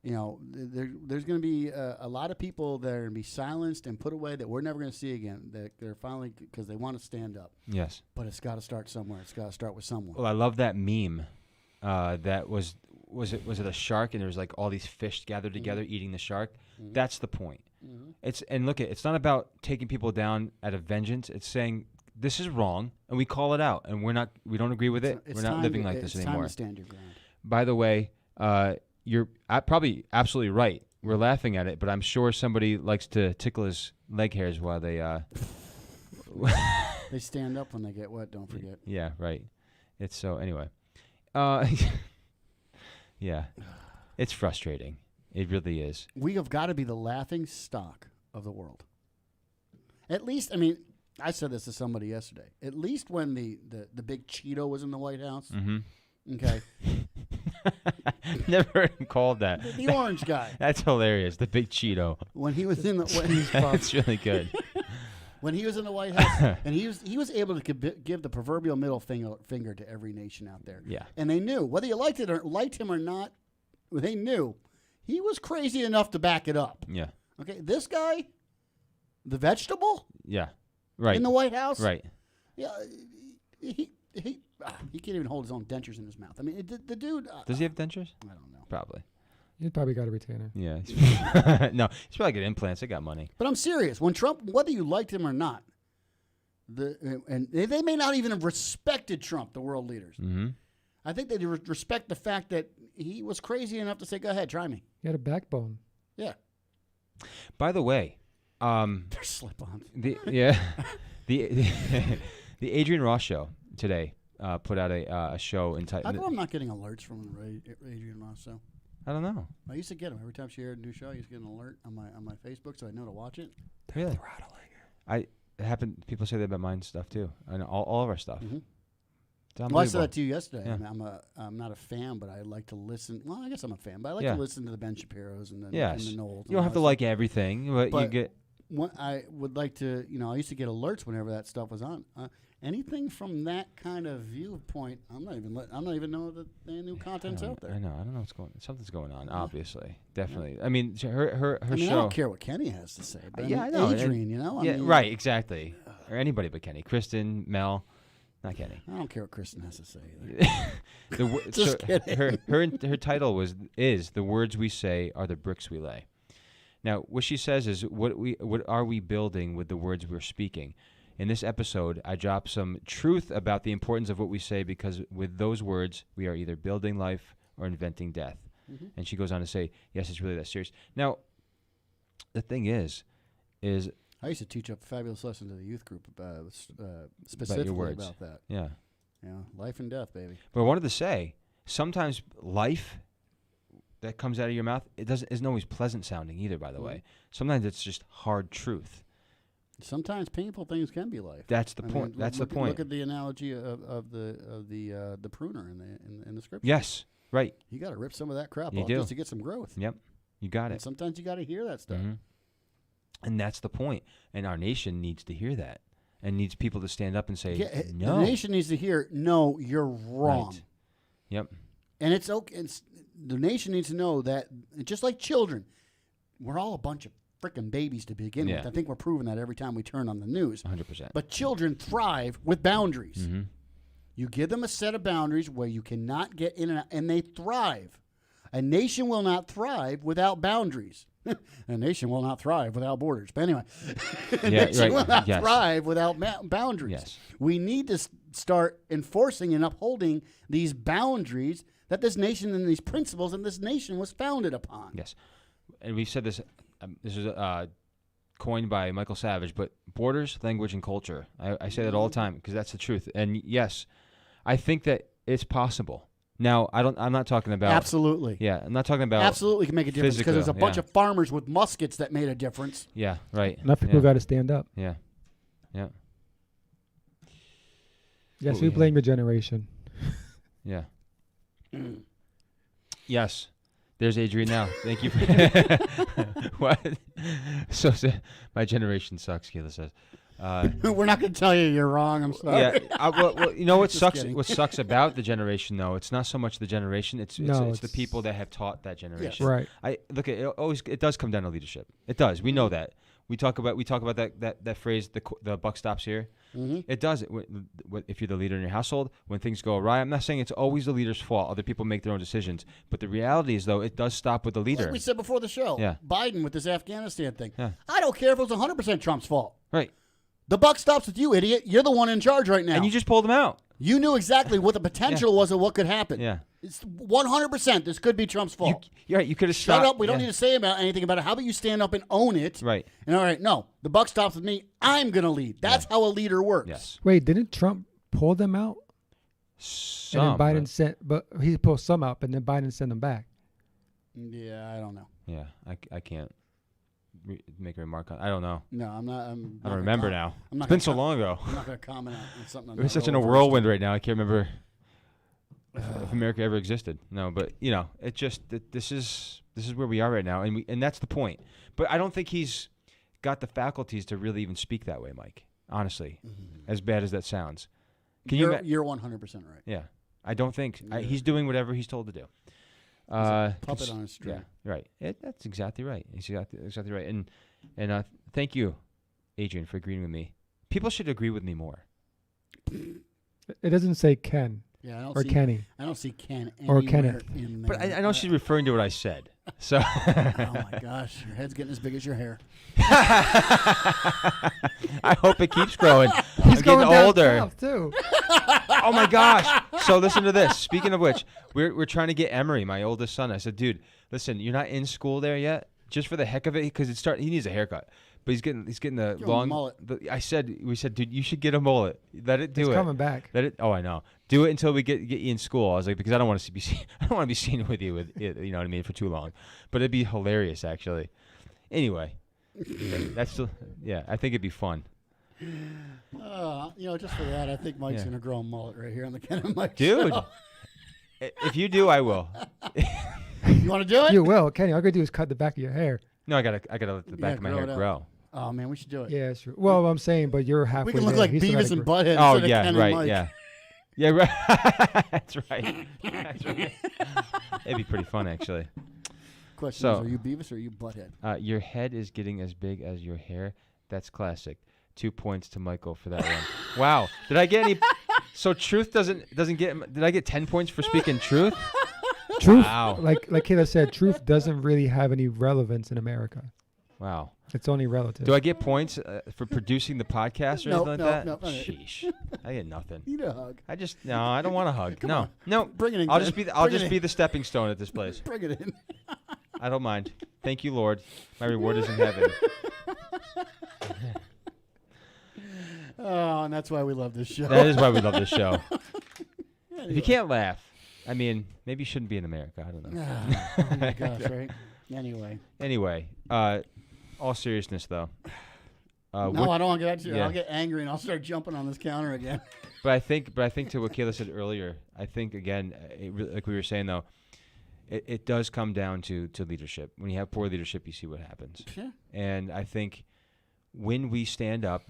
You know, there's going to be a lot of people that are going to be silenced and put away that we're never going to see again. That they're finally, because they want to stand up. Yes. But it's got to start somewhere. It's got to start with someone. Well, I love that meme. That was it a shark and there was like all these fish gathered together eating the shark. That's the point. It's not about taking people down out of vengeance. It's saying this is wrong and we call it out and we don't agree with it. We're not living like this anymore. It's time to stand your ground. By the way, you're probably absolutely right. We're laughing at it, but I'm sure somebody likes to tickle his leg hairs while they they stand up when they get wet, don't forget. Yeah, right. It's so anyway. Yeah. It's frustrating. It really is. We have got to be the laughing stock of the world. At least, I mean, I said this to somebody yesterday. At least when the big Cheeto was in the White House. Mm-hmm. Okay. Never heard him called that. The orange guy. That's hilarious. The big Cheeto. When he was in the That's really good. When he was in the White House, and he was able to give the proverbial middle finger to every nation out there. Yeah. And they knew, whether you liked him or not, they knew he was crazy enough to back it up. Yeah. Okay, this guy, the vegetable. Yeah. Right. In the White House. Right. Yeah. He can't even hold his own dentures in his mouth. I mean, the dude. Does he have dentures? I don't know. Probably. He probably got a retainer. Yeah. No, he's probably got implants. They got money. But I'm serious. When Trump, whether you liked him or not, and they may not even have respected Trump, the world leaders. Mm-hmm. I think they respect the fact that he was crazy enough to say, "Go ahead, try me." He had a backbone. Yeah. By the way, they're slip-ons. The Adrian Ross show today put out a show entitled. How come I'm not getting alerts from Adrian Ross? So I don't know. I used to get them every time she aired a new show. I used to get an alert on my Facebook, so I know to watch it. Really? It happened. People say that about mine stuff too, and all of our stuff. Mm-hmm. Well, I said that to you yesterday. Yeah. I mean, I'm not a fan, but I like to listen. Well, I guess I'm a fan, but I like to listen to the Ben Shapiros and the Knowles. You don't have to like everything, but you get. I would like to, I used to get alerts whenever that stuff was on. Anything from that kind of viewpoint, I'm not even know that any new content's out there. I know. I don't know what's going on. Something's going on, obviously. Definitely. I mean, her I show. I don't care what Kenny has to say. But I know. Adrian, I mean, right, exactly. Or anybody but Kenny. Kristen, Mel. Not Kenny. I don't care what Kristen has to say either. Just kidding. Her title is "The Words We Say Are the Bricks We Lay." Now, what she says is, what are we building with the words we're speaking? In this episode, I drop some truth about the importance of what we say, because with those words, we are either building life or inventing death. Mm-hmm. And she goes on to say, yes, it's really that serious. Now, the thing is I used to teach a fabulous lesson to the youth group specifically about that. Yeah. Yeah, life and death, baby. But I wanted to say, sometimes life that comes out of your mouth, isn't always pleasant sounding either, by the way. Sometimes it's just hard truth. Sometimes painful things can be life. That's the point. That's the point. Look at the analogy of the pruner in the scripture. Yes, right. You got to rip some of that crap off do. just to get some growth. Yep, you got it. Sometimes you got to hear that stuff. Mm-hmm. And that's the point. And our nation needs to hear that, and needs people to stand up and say, no. The nation needs to hear, no, you're wrong. Right. Yep. And it's okay. The nation needs to know that, just like children, we're all a bunch of freaking babies to begin with. I think we're proving that every time we turn on the news. 100%. But children thrive with boundaries. Mm-hmm. You give them a set of boundaries where you cannot get in and out, and they thrive. A nation will not thrive without boundaries. A nation will not thrive without borders. But anyway, a nation will not thrive without boundaries. Yes. We need to start enforcing and upholding these boundaries that this nation and these principles and this nation was founded upon. Yes. And we've said this, this is coined by Michael Savage, but borders, language, and culture. I say that all the time because that's the truth. And yes, I think that it's possible. Now, I'm not talking about... Absolutely. Yeah, I'm not talking about... Absolutely can make a difference because there's a bunch of farmers with muskets that made a difference. Yeah, right. Enough people got to stand up. Yeah, yeah. Yes, we blame your generation. Yeah. Yes. There's Adrian now. Thank you for... What? So, my generation sucks, Keila says. We're not going to tell you you're wrong. I'm sorry. Yeah. Well, you know what sucks? Kidding. What sucks about the generation, though, it's not so much the generation. It's the people that have taught that generation. Yes. Right. I look at it does come down to leadership. It does. We know that. We talk about that phrase. The buck stops here. Mm-hmm. It does. If you're the leader in your household, when things go awry, I'm not saying it's always the leader's fault. Other people make their own decisions. But the reality is, though, it does stop with the leader. Like we said before the show, Yeah. Biden with this Afghanistan thing. Yeah. I don't care if it was 100% Trump's fault. Right. The buck stops with you, idiot. You're the one in charge right now. And you just pulled them out. You knew exactly what the potential was of what could happen. Yeah. It's 100%. This could be Trump's fault. You're right. You could have Shut stopped. up. We don't need to say anything about it. How about you stand up and own it? Right. And all right, no, the buck stops with me. I'm going to lead. That's how a leader works. Yes. Wait, didn't Trump pull them out? Some, and then Biden sent, but he pulled some out, and then Biden sent them back. Yeah, I don't know. Yeah, I can't make a remark on. I don't know. No, I'm not. I don't remember now. I'm not It's been so long ago. I'm not going to comment on something. We're such in a whirlwind right now. I can't remember if America ever existed. No, but you know, it just this is where we are right now, and that's the point. But I don't think he's got the faculties to really even speak that way, Mike. Honestly, as bad as that sounds. You're 100% right. Yeah, I don't think he's doing whatever he's told to do. Puppet on a string. Yeah, right. That's exactly right. He's exactly right. And thank you, Adrian, for agreeing with me. People should agree with me more. It doesn't say Ken. Yeah, I don't or see Kenny. I don't see Ken Or anywhere Kenneth. in there. But I know she's referring to what I said. So. Oh my gosh, your head's getting as big as your hair. I hope it keeps growing. He's I'm going getting down older. south too. Oh my gosh! So listen to this. Speaking of which, we're trying to get Emery, my oldest son. I said, dude, listen, you're not in school there yet, just for the heck of it, because he needs a haircut. But he's getting the Give him a long mullet. We said, dude, you should get a mullet. Let it do It's it. coming back. Let it. Oh, I know. Do it until we get you in school. I was like, because I don't want to be seen. I don't want to be seen with you with it. You know what I mean, for too long. But it'd be hilarious, actually. Anyway, that's still. Yeah, I think it'd be fun. Just for that, I think Mike's gonna grow a mullet right here on the Ken and Mike Dude, show. if you do, I will. You want to do it? You will, Kenny. All I gotta do is cut the back of your hair. No, I gotta let the back of my grow hair it out. grow. Oh man, we should do it. Yeah, sure. Well, I'm saying, but you're halfway. We can look there. like He's still Beavis gotta and grow. Butthead. Oh instead of yeah, Ken right, and Mike. yeah. Yeah, right. That's right. That's right. It'd be pretty fun, actually. Question So- is, are you Beavis or are you Butthead? Your head is getting as big as your hair. That's classic. 2 points to Michael for that one. Wow. Did I get any? So truth doesn't get. Did I get 10 points for speaking truth? Truth, Wow. like Kayla said, truth doesn't really have any relevance in America. Wow. It's only relative. Do I get points for producing the podcast or anything like that? No. Sheesh. I get nothing. Need a hug. I don't want a hug. Come no. on. No. Bring it in. I'll Ken. just be the stepping stone at this place. Bring it in. I don't mind. Thank you, Lord. My reward is in heaven. Oh, and that's why we love this show. That is why we love this show. If you can't laugh, I mean, maybe you shouldn't be in America. I don't know. Oh my gosh, right? Anyway, all seriousness though. No, I don't want to get Yeah. I'll get angry and I'll start jumping on this counter again. But I think to what Kayla said earlier, I think again, like we were saying though, it does come down to leadership. When you have poor leadership, you see what happens. Yeah. And I think when we stand up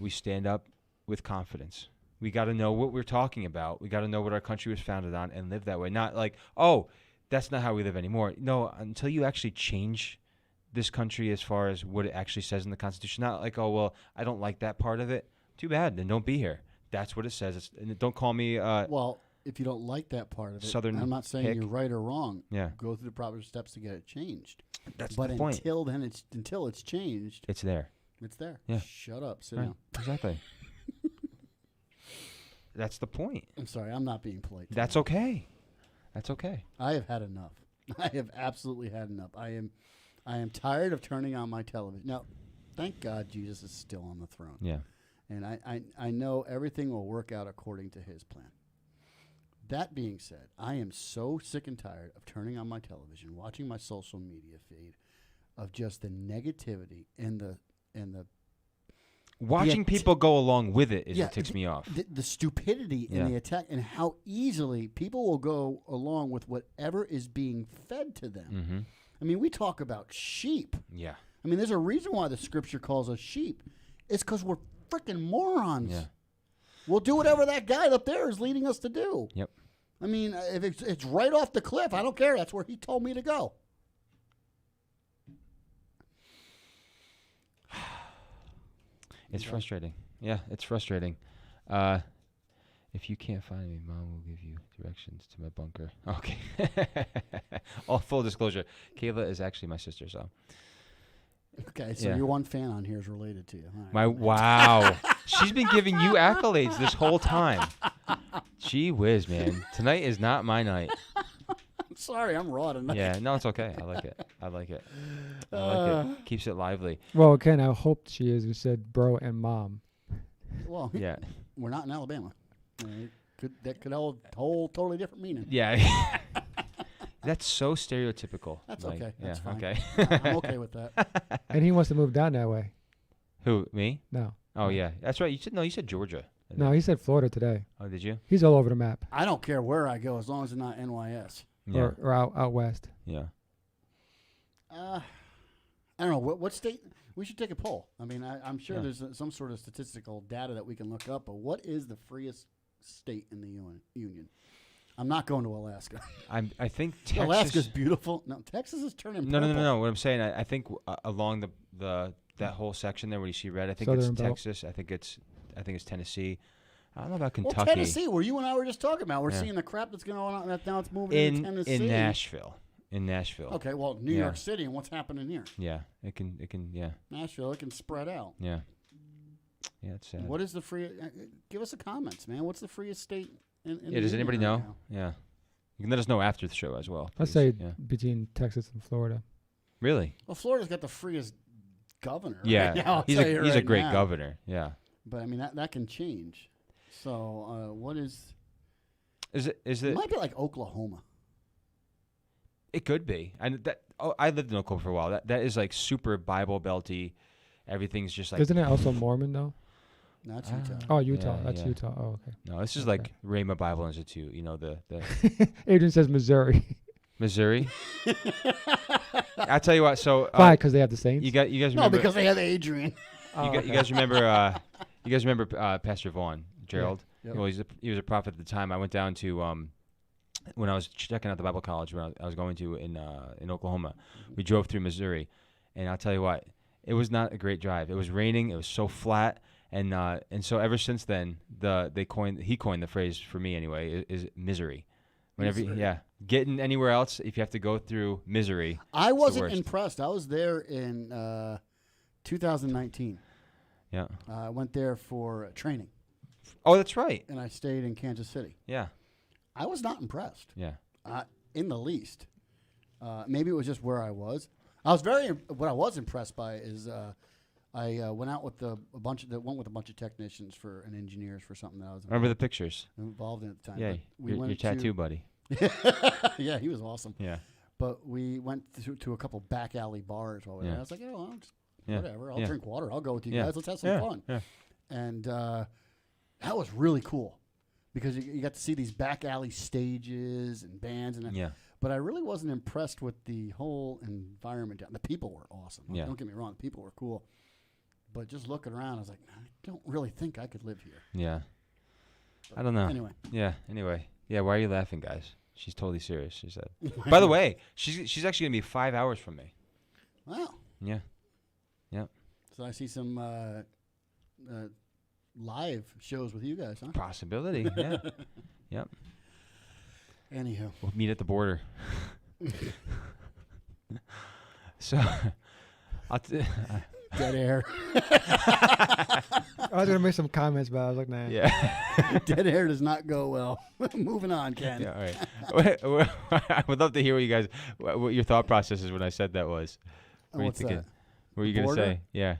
with confidence. We got to know what we're talking about. We got to know what our country was founded on and live that way. Not like, oh, that's not how we live anymore. No, until you actually change this country as far as what it actually says in the Constitution. Not like, oh, well, I don't like that part of it. Too bad. Then don't be here. That's what it says. And don't call me. Well, if you don't like that part of it, Southern I'm not saying hick. you're right or wrong. Yeah. Go through the proper steps to get it changed. That's but the point. until it's changed, It's there. it's there. Yeah. Shut up. Sit Right. down. Exactly. That's the point. I'm sorry. I'm not being polite. That's okay. That's okay. I have had enough. I have absolutely had enough. I am tired of turning on my television. Now, thank God Jesus is still on the throne. Yeah. And I know everything will work out according to his plan. That being said, I am so sick and tired of turning on my television, watching my social media feed, of just the negativity and the Watching people go along with it is what ticks me off. The stupidity and the attack, and how easily people will go along with whatever is being fed to them. Mm-hmm. I mean, we talk about sheep. Yeah. I mean, there's a reason why the scripture calls us sheep. It's because we're freaking morons. Yeah. We'll do whatever that guy up there is leading us to do. Yep. I mean, if it's right off the cliff, I don't care. That's where he told me to go. It's frustrating. Yeah, it's frustrating. If you can't find me, Mom will give you directions to my bunker. Okay. All full disclosure, Kayla is actually my sister, so. Okay, so your one fan on here is related to you. All right. Wow. She's been giving you accolades this whole time. Gee whiz, man. Tonight is not my night. I'm sorry, I'm raw tonight. Yeah, no, it's okay. I like it. I like it. Keeps it lively. Well, Ken, I hoped she is. We said bro and mom. Well, Yeah. we're not in Alabama. That could hold a whole totally different meaning. Yeah. That's so stereotypical. That's like, okay. That's fine. Okay. I'm okay with that. And he wants to move down that way. Who, me? No. Oh, yeah. That's right. You said Georgia. No, he said Florida today. Oh, did you? He's all over the map. I don't care where I go as long as it's not NYS. Yeah. Or out west. Yeah. I don't know. What state? We should take a poll. I mean, I'm sure there's some sort of statistical data that we can look up, but what is the freest state in the Union? I'm not going to Alaska. I think Texas. Alaska's beautiful. No, Texas is turning purple. No. What I'm saying, I think along that whole section there where you see red, I think Southern it's belt. Texas. I think it's Tennessee. I don't know about Kentucky. Well, Tennessee, where you and I were just talking about. We're seeing the crap that's going on. That now it's moving into Tennessee. In Nashville. Okay, well, New York City, and what's happening here? Yeah, it can. Yeah. Nashville, it can spread out. Yeah. Yeah, it's sad. What is the free? Give us the comments, man. What's the freest state in the does Union anybody right know? now? Yeah. You can let us know after the show as well. I'd please. say Yeah. between Texas and Florida. Really? Well, Florida's got the freest governor. Yeah. Right now, he's I'll tell you a right great now. governor. Yeah. But I mean that can change. So what is? Is It it? might be like Oklahoma. It could be. I lived in Oklahoma for a while. That is like super Bible belty. Everything's just like. Isn't it also Mormon though? No, that's Utah. Oh, Utah. Yeah, That's yeah. Utah. Oh, okay. No, this is Okay. like Rhema Bible Institute. You know the Adrian says Missouri. Missouri. I tell you what. So Why? Because they have the Saints. you guys No, remember? because they have Adrian. You guys remember? You guys remember Pastor Vaughn Gerald? Yeah. Well, he was a prophet at the time. I went down to when I was checking out the Bible college when I was going to in Oklahoma. We drove through Missouri, and I'll tell you what, it was not a great drive. It was raining. It was so flat, and so ever since then, he coined the phrase for me anyway is misery. Whenever getting anywhere else, if you have to go through misery. I wasn't worst. impressed. I was there in 2019. Yeah. I went there for training, Oh, that's right. and I stayed in Kansas City. Yeah. I was not impressed. Yeah. In the least. Maybe it was just where I was. What I was impressed by is I went out with went with a bunch of technicians and engineers for something that I was Remember the pictures? involved in at the time. Yeah. But Your tattoo buddy. Yeah, he was awesome. Yeah. But we went to a couple back alley bars while we were there. I was like, whatever. I'll drink water. I'll go with you guys. Let's have some fun. Yeah. And that was really cool because you got to see these back alley stages and bands and Yeah. But I really wasn't impressed with the whole environment. The people were awesome. Yeah. Don't get me wrong. The people were cool. But just looking around, I was like, I don't really think I could live here. Yeah. But I don't know. Anyway. Yeah. Anyway. Yeah. Why are you laughing, guys? She's totally serious. She said. By the way, she's actually gonna be 5 hours from me. Wow. Yeah. Yeah. So I see some live shows with you guys, huh? Possibility, yeah. Yep. Anywho. We'll meet at the border. So, Dead air. I was gonna make some comments, but I was like, nah. yeah. Dead air does not go well. Moving on, Ken. Yeah, all right. I would love to hear what your thought process is when I said that was. What What's that? What were you going to say? Yeah.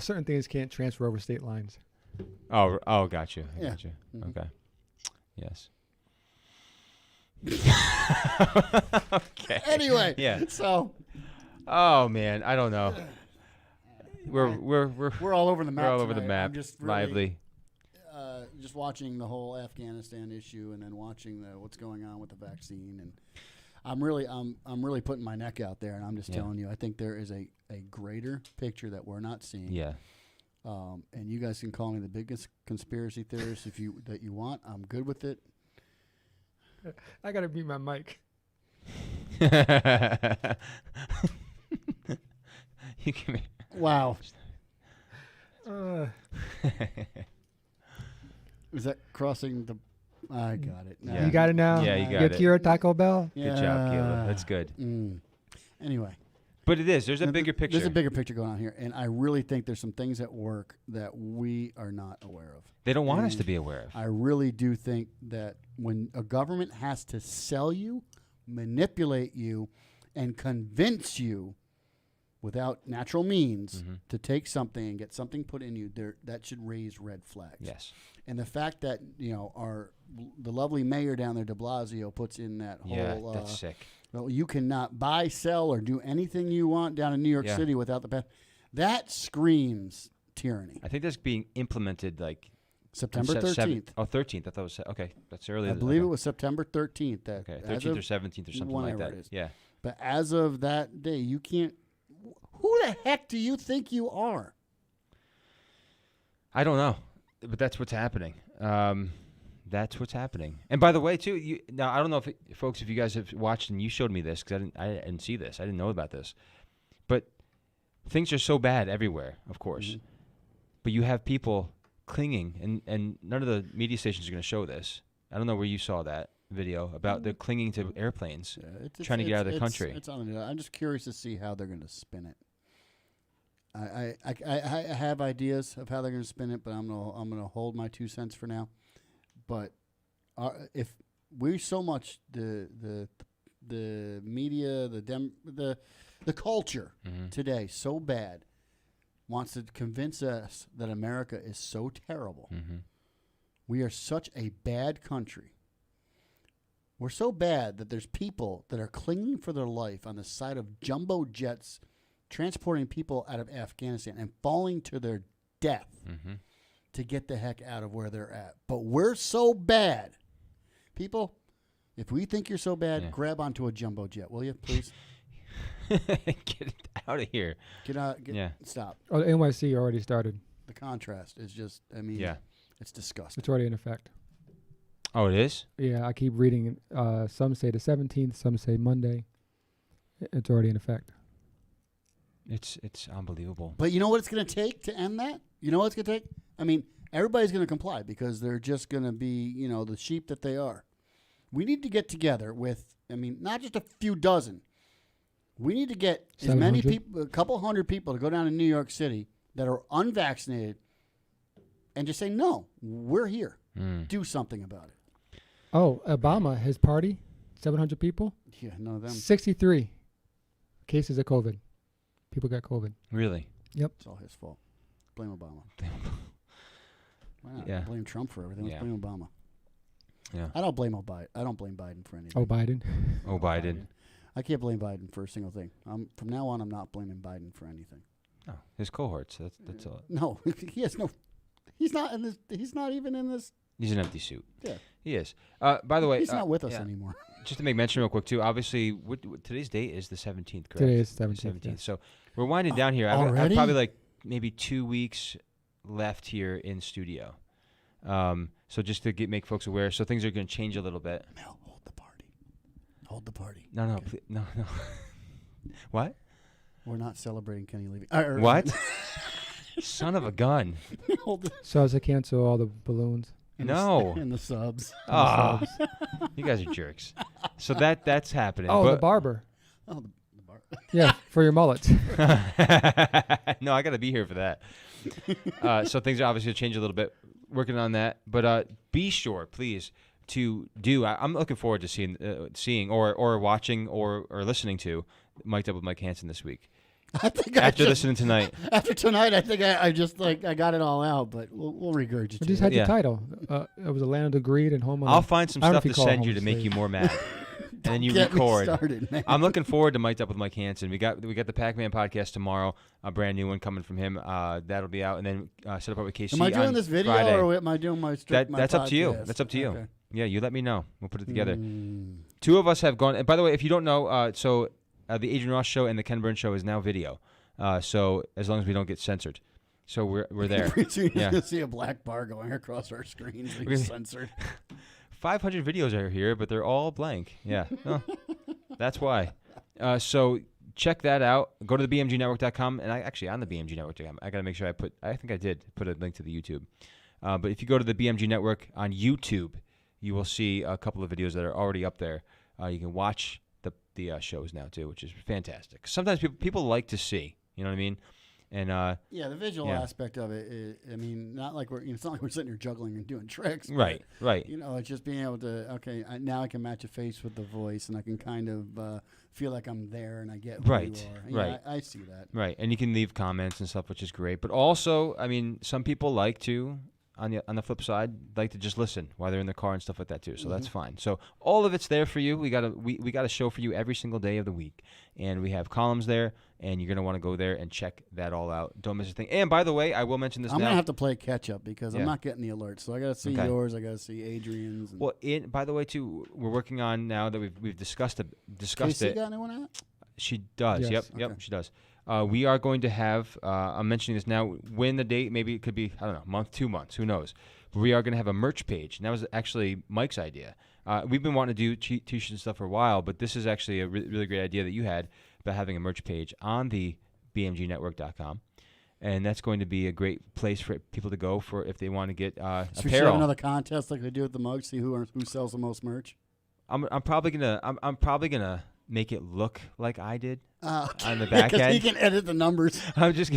Certain things can't transfer over state lines. Oh, got you. Yeah. Got you. Mhm. Okay. Yes. Okay. Anyway. Yeah. So. Oh man, I don't know. We're all over the map. we're all over the tonight. map. I'm just really, lively. just watching the whole Afghanistan issue, and then watching what's going on with the vaccine, and I'm really putting my neck out there, and I'm just telling you, I think there is a greater picture that we're not seeing. Yeah. And you guys can call me the biggest conspiracy theorist if you want. I'm good with it. I gotta mute my mic. You can. Wow. Is that crossing the? I got it. Yeah. You got it now. Yeah, you got it. Yakira Taco Bell. Good job, Caleb. That's good. Anyway. But it is. There's a bigger picture. There's a bigger picture going on here, and I really think there's some things at work that we are not aware of. They don't want us to be aware of. I really do think that when a government has to sell you, manipulate you, and convince you without natural means to take something and get something put in you, that should raise red flags. Yes. And the fact that the lovely mayor down there, De Blasio, puts in that whole that's sick. well, you cannot buy, sell, or do anything you want down in New York City without the pass. That screams tyranny. I think that's being implemented like September 13th. 13th. I thought it was okay. That's early. I believe it was September 13th. That 13th or 17th or something like that. It is. Yeah. But as of that day, you can't. Who the heck do you think you are? I don't know, but that's what's happening. That's what's happening. And by the way, too, now I don't know if you guys have watched and you showed me this because I didn't see this. I didn't know about this. But things are so bad everywhere, of course. Mm-hmm. But you have people clinging, and none of the media stations are going to show this. I don't know where you saw that video about they're clinging to airplanes, trying to get out of the country. It's on the news. I'm just curious to see how they're going to spin it. I have ideas of how they're going to spin it, but I'm gonna hold my 2 cents for now. But if we so much the media, the culture today so bad wants to convince us that America is so terrible. We are such a bad country. We're so bad that there's people that are clinging for their life on the side of jumbo jets transporting people out of Afghanistan and falling to their death to get the heck out of where they're at. But we're so bad. People, if we think you're so bad, grab onto a jumbo jet, will you, please? Get out of here. Get out. Stop. Oh, the NYC already started. The contrast is just, it's disgusting. It's already in effect. Oh, it is? Yeah, I keep reading. Some say the 17th, some say Monday. It's already in effect. It's unbelievable. But you know what it's going to take to end that? You know what it's going to take? I mean, everybody's going to comply because they're just going to be, the sheep that they are. We need to get together with, not just a few dozen. We need to get as many people, a couple hundred people to go down to New York City that are unvaccinated and just say, no, we're here. Do something about it. Oh, Obama, his party, 700 people? Yeah, none of them. 63 cases of COVID. People got COVID. Really? Yep. It's all his fault. Blame Obama. Why not? Yeah. Blame Trump for everything. Let's blame Obama. Yeah. I don't blame Biden for anything. Oh, Biden. Oh, Biden. I can't blame Biden for a single thing. From now on, I'm not blaming Biden for anything. Oh, his cohorts. That's all. No, he has no. He's not in this. He's not even in this. He's an empty suit. Yeah. He is. By the way, he's not with us anymore. Just to make mention real quick, too, obviously, today's date is the 17th, correct? Today is 17th. Yeah. So we're winding down here. I have probably like maybe 2 weeks left here in studio. So just to make folks aware, so things are going to change a little bit. Mel, hold the party. Hold the party. No, okay. no. What? We're not celebrating Kenny leaving. What? Son of a gun. So as to cancel all the balloons. No. And the subs. Oh, you guys are jerks. So that's happening. Oh, but the barber. Oh, the bar. Yeah, for your mullets. No, I got to be here for that. So things are obviously change a little bit. Working on that, but be sure, please, to do. I'm looking forward to seeing or watching or listening to Mic'd Up with Mike Hansen this week. I think after listening tonight. After tonight, I think I just I got it all out, but we'll regurgitate. I just had your title. It was a Land of the Greed and Home. I'll find some stuff to send you to make you more mad. And then you record. Started, man. I'm looking forward to Mic'd Up with Mike Hansen. We got the Pac-Man podcast tomorrow, a brand new one coming from him. That'll be out, and then set up with KC. Am I doing this video Friday. or am I doing my That's podcast? up to you. That's up to you. Okay. Yeah, you let me know. We'll put it together. Two of us have gone. And by the way, if you don't know, the Adrian Ross show and the Ken Burns show is now video. So as long as we don't get censored, so we're there. You're gonna see a black bar going across our screens. Being censored. 500 videos are here, but they're all blank. Yeah, that's why. So check that out. Go to the BMGnetwork.com, and on the BMGnetwork.com, I got to make sure I think I did put a link to the YouTube. But if you go to the BMG Network on YouTube, you will see a couple of videos that are already up there. You can watch the shows now too, which is fantastic. Sometimes people like to see, you know what I mean? And the visual aspect of it is, I mean, not like it's not like we're sitting here juggling and doing tricks. Right. You know, it's just being able to, now I can match a face with the voice, and I can kind of feel like I'm there, and I get who you are. Right. I see that. Right, and you can leave comments and stuff, which is great. But also, I mean, some people like to, on the flip side, like to just listen while they're in the car and stuff like that too. So that's fine. So all of it's there for you. We got a show for you every single day of the week, and we have columns there, and you're gonna want to go there and check that all out. Don't miss a thing. And by the way, I will mention this. I'm now. gonna have to play catch up because I'm not getting the alerts. So I gotta see yours. I gotta see Adrian's. Well, by the way, too, we're working on now that we've discussed it. Casey got anyone out? She does. Yes. Yep, she does. We are going to have. I'm mentioning this now. When the date? Maybe it could be. I don't know. Month, 2 months. Who knows? But we are going to have a merch page, and that was actually Mike's idea. We've been wanting to do t-shirts and stuff for a while, but this is actually a really great idea that you had about having a merch page on the BMGnetwork.com, and that's going to be a great place for people to go for if they want to get apparel. We should have another contest like they do with the mugs. See who sells the most merch. I'm probably gonna make it look like I did on the back Because end. he can edit the numbers. I'm just.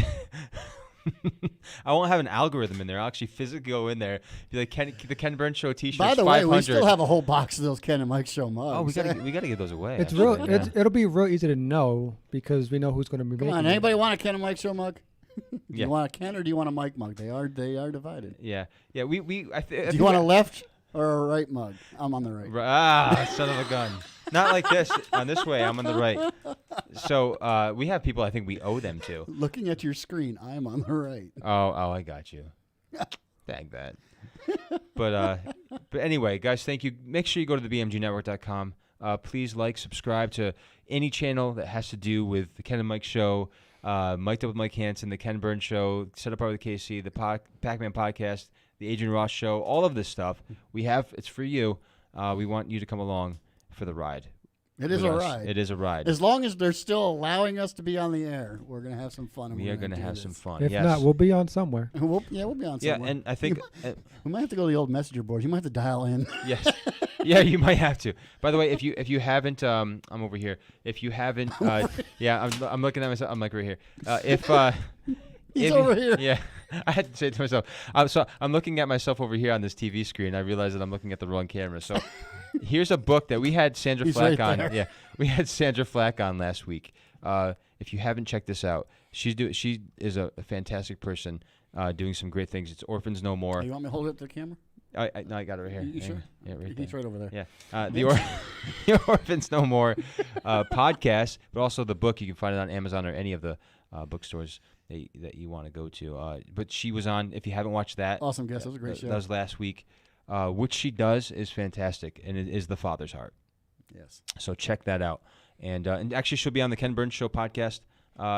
I won't have an algorithm in there. I'll actually physically go in there. Be like the Ken Burns Show T-shirts. By the way, 500. we still have a whole box of those Ken and Mike Show mugs. Oh, we gotta get those away. It's actually, real. It'll be real easy to know because we know who's going to be Come making on, it. anybody want a Ken and Mike Show mug? Do Yeah. you want a Ken or do you want a Mike mug? They are divided. Yeah. Do Do you want a left or a right mug? I'm on the right. Son of a gun. Not like this. On this way, I'm on the right. So we have people I think we owe them to. Looking at your screen, I'm on the right. Oh, I got you. Thank that. But anyway, guys, thank you. Make sure you go to the BMGnetwork.com. Please subscribe to any channel that has to do with the Ken and Mike Show, Mic'd Up with Mike Hansen, the Ken Burns Show, Set Apart with KC, the Pac-Man Podcast, the Adrian Ross Show, all of this stuff. It's for you. We want you to come along for the ride. It is a ride. It is a ride. As long as they're still allowing us to be on the air, we're going to have some fun. We are going to have some fun. If yes. not, we'll be on somewhere. We'll be on somewhere. Yeah, and I think we might have to go to the old messenger board. You might have to dial in. Yes. Yeah, you might have to. By the way, if you haven't, I'm over here. If you haven't, I'm looking at myself. I'm like right here. He's over here. Yeah, I had to say it to myself. So I'm looking at myself over here on this TV screen. I realized that I'm looking at the wrong camera. So here's a book that we had Sandra Flack on. There. Yeah, we had Sandra Flack on last week. If you haven't checked this out, she is a fantastic person doing some great things. It's Orphans No More. You want me to hold it up to the camera? No, I got it right here. You sure? Yeah, right there. He's right over there. Yeah. The Orphans No More podcast, but also the book. You can find it on Amazon or any of the bookstores that you want to go to. But she was on, if you haven't watched that. Awesome guest. That was a great show. That was last week. What she does is fantastic, and it is the Father's Heart. Yes. So check that out. And actually, she'll be on the Ken Burns Show podcast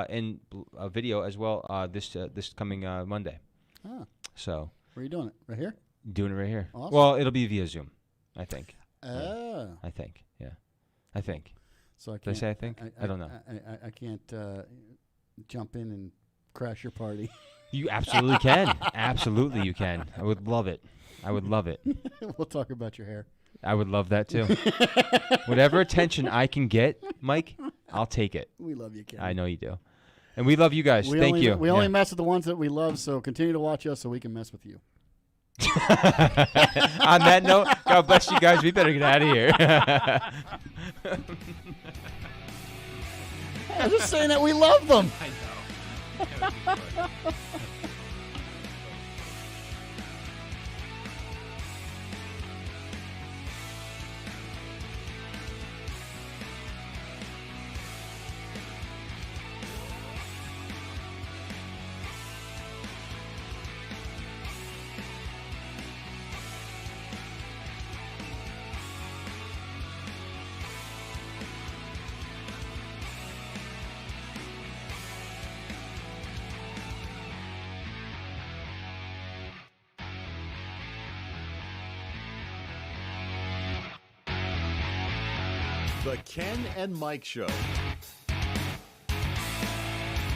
in a video as well this coming Monday. Ah. So. Where are you doing it? Right here? Doing it right here. Awesome. Well, it'll be via Zoom, I think. I think. Yeah. I think. So Did I say I think? I don't know. I can't jump in and crash your party. You absolutely can. Absolutely, you can. I would love it. I would love it. We'll talk about your hair. I would love that too. Whatever attention I can get, Mike, I'll take it. We love you, Ken. I know you do. And we love you guys. Thank you. We only mess with the ones that we love, so continue to watch us so we can mess with you. On that note, God bless you guys. We better get out of here. I'm just saying that we love them. I know. The Ken and Mike Show.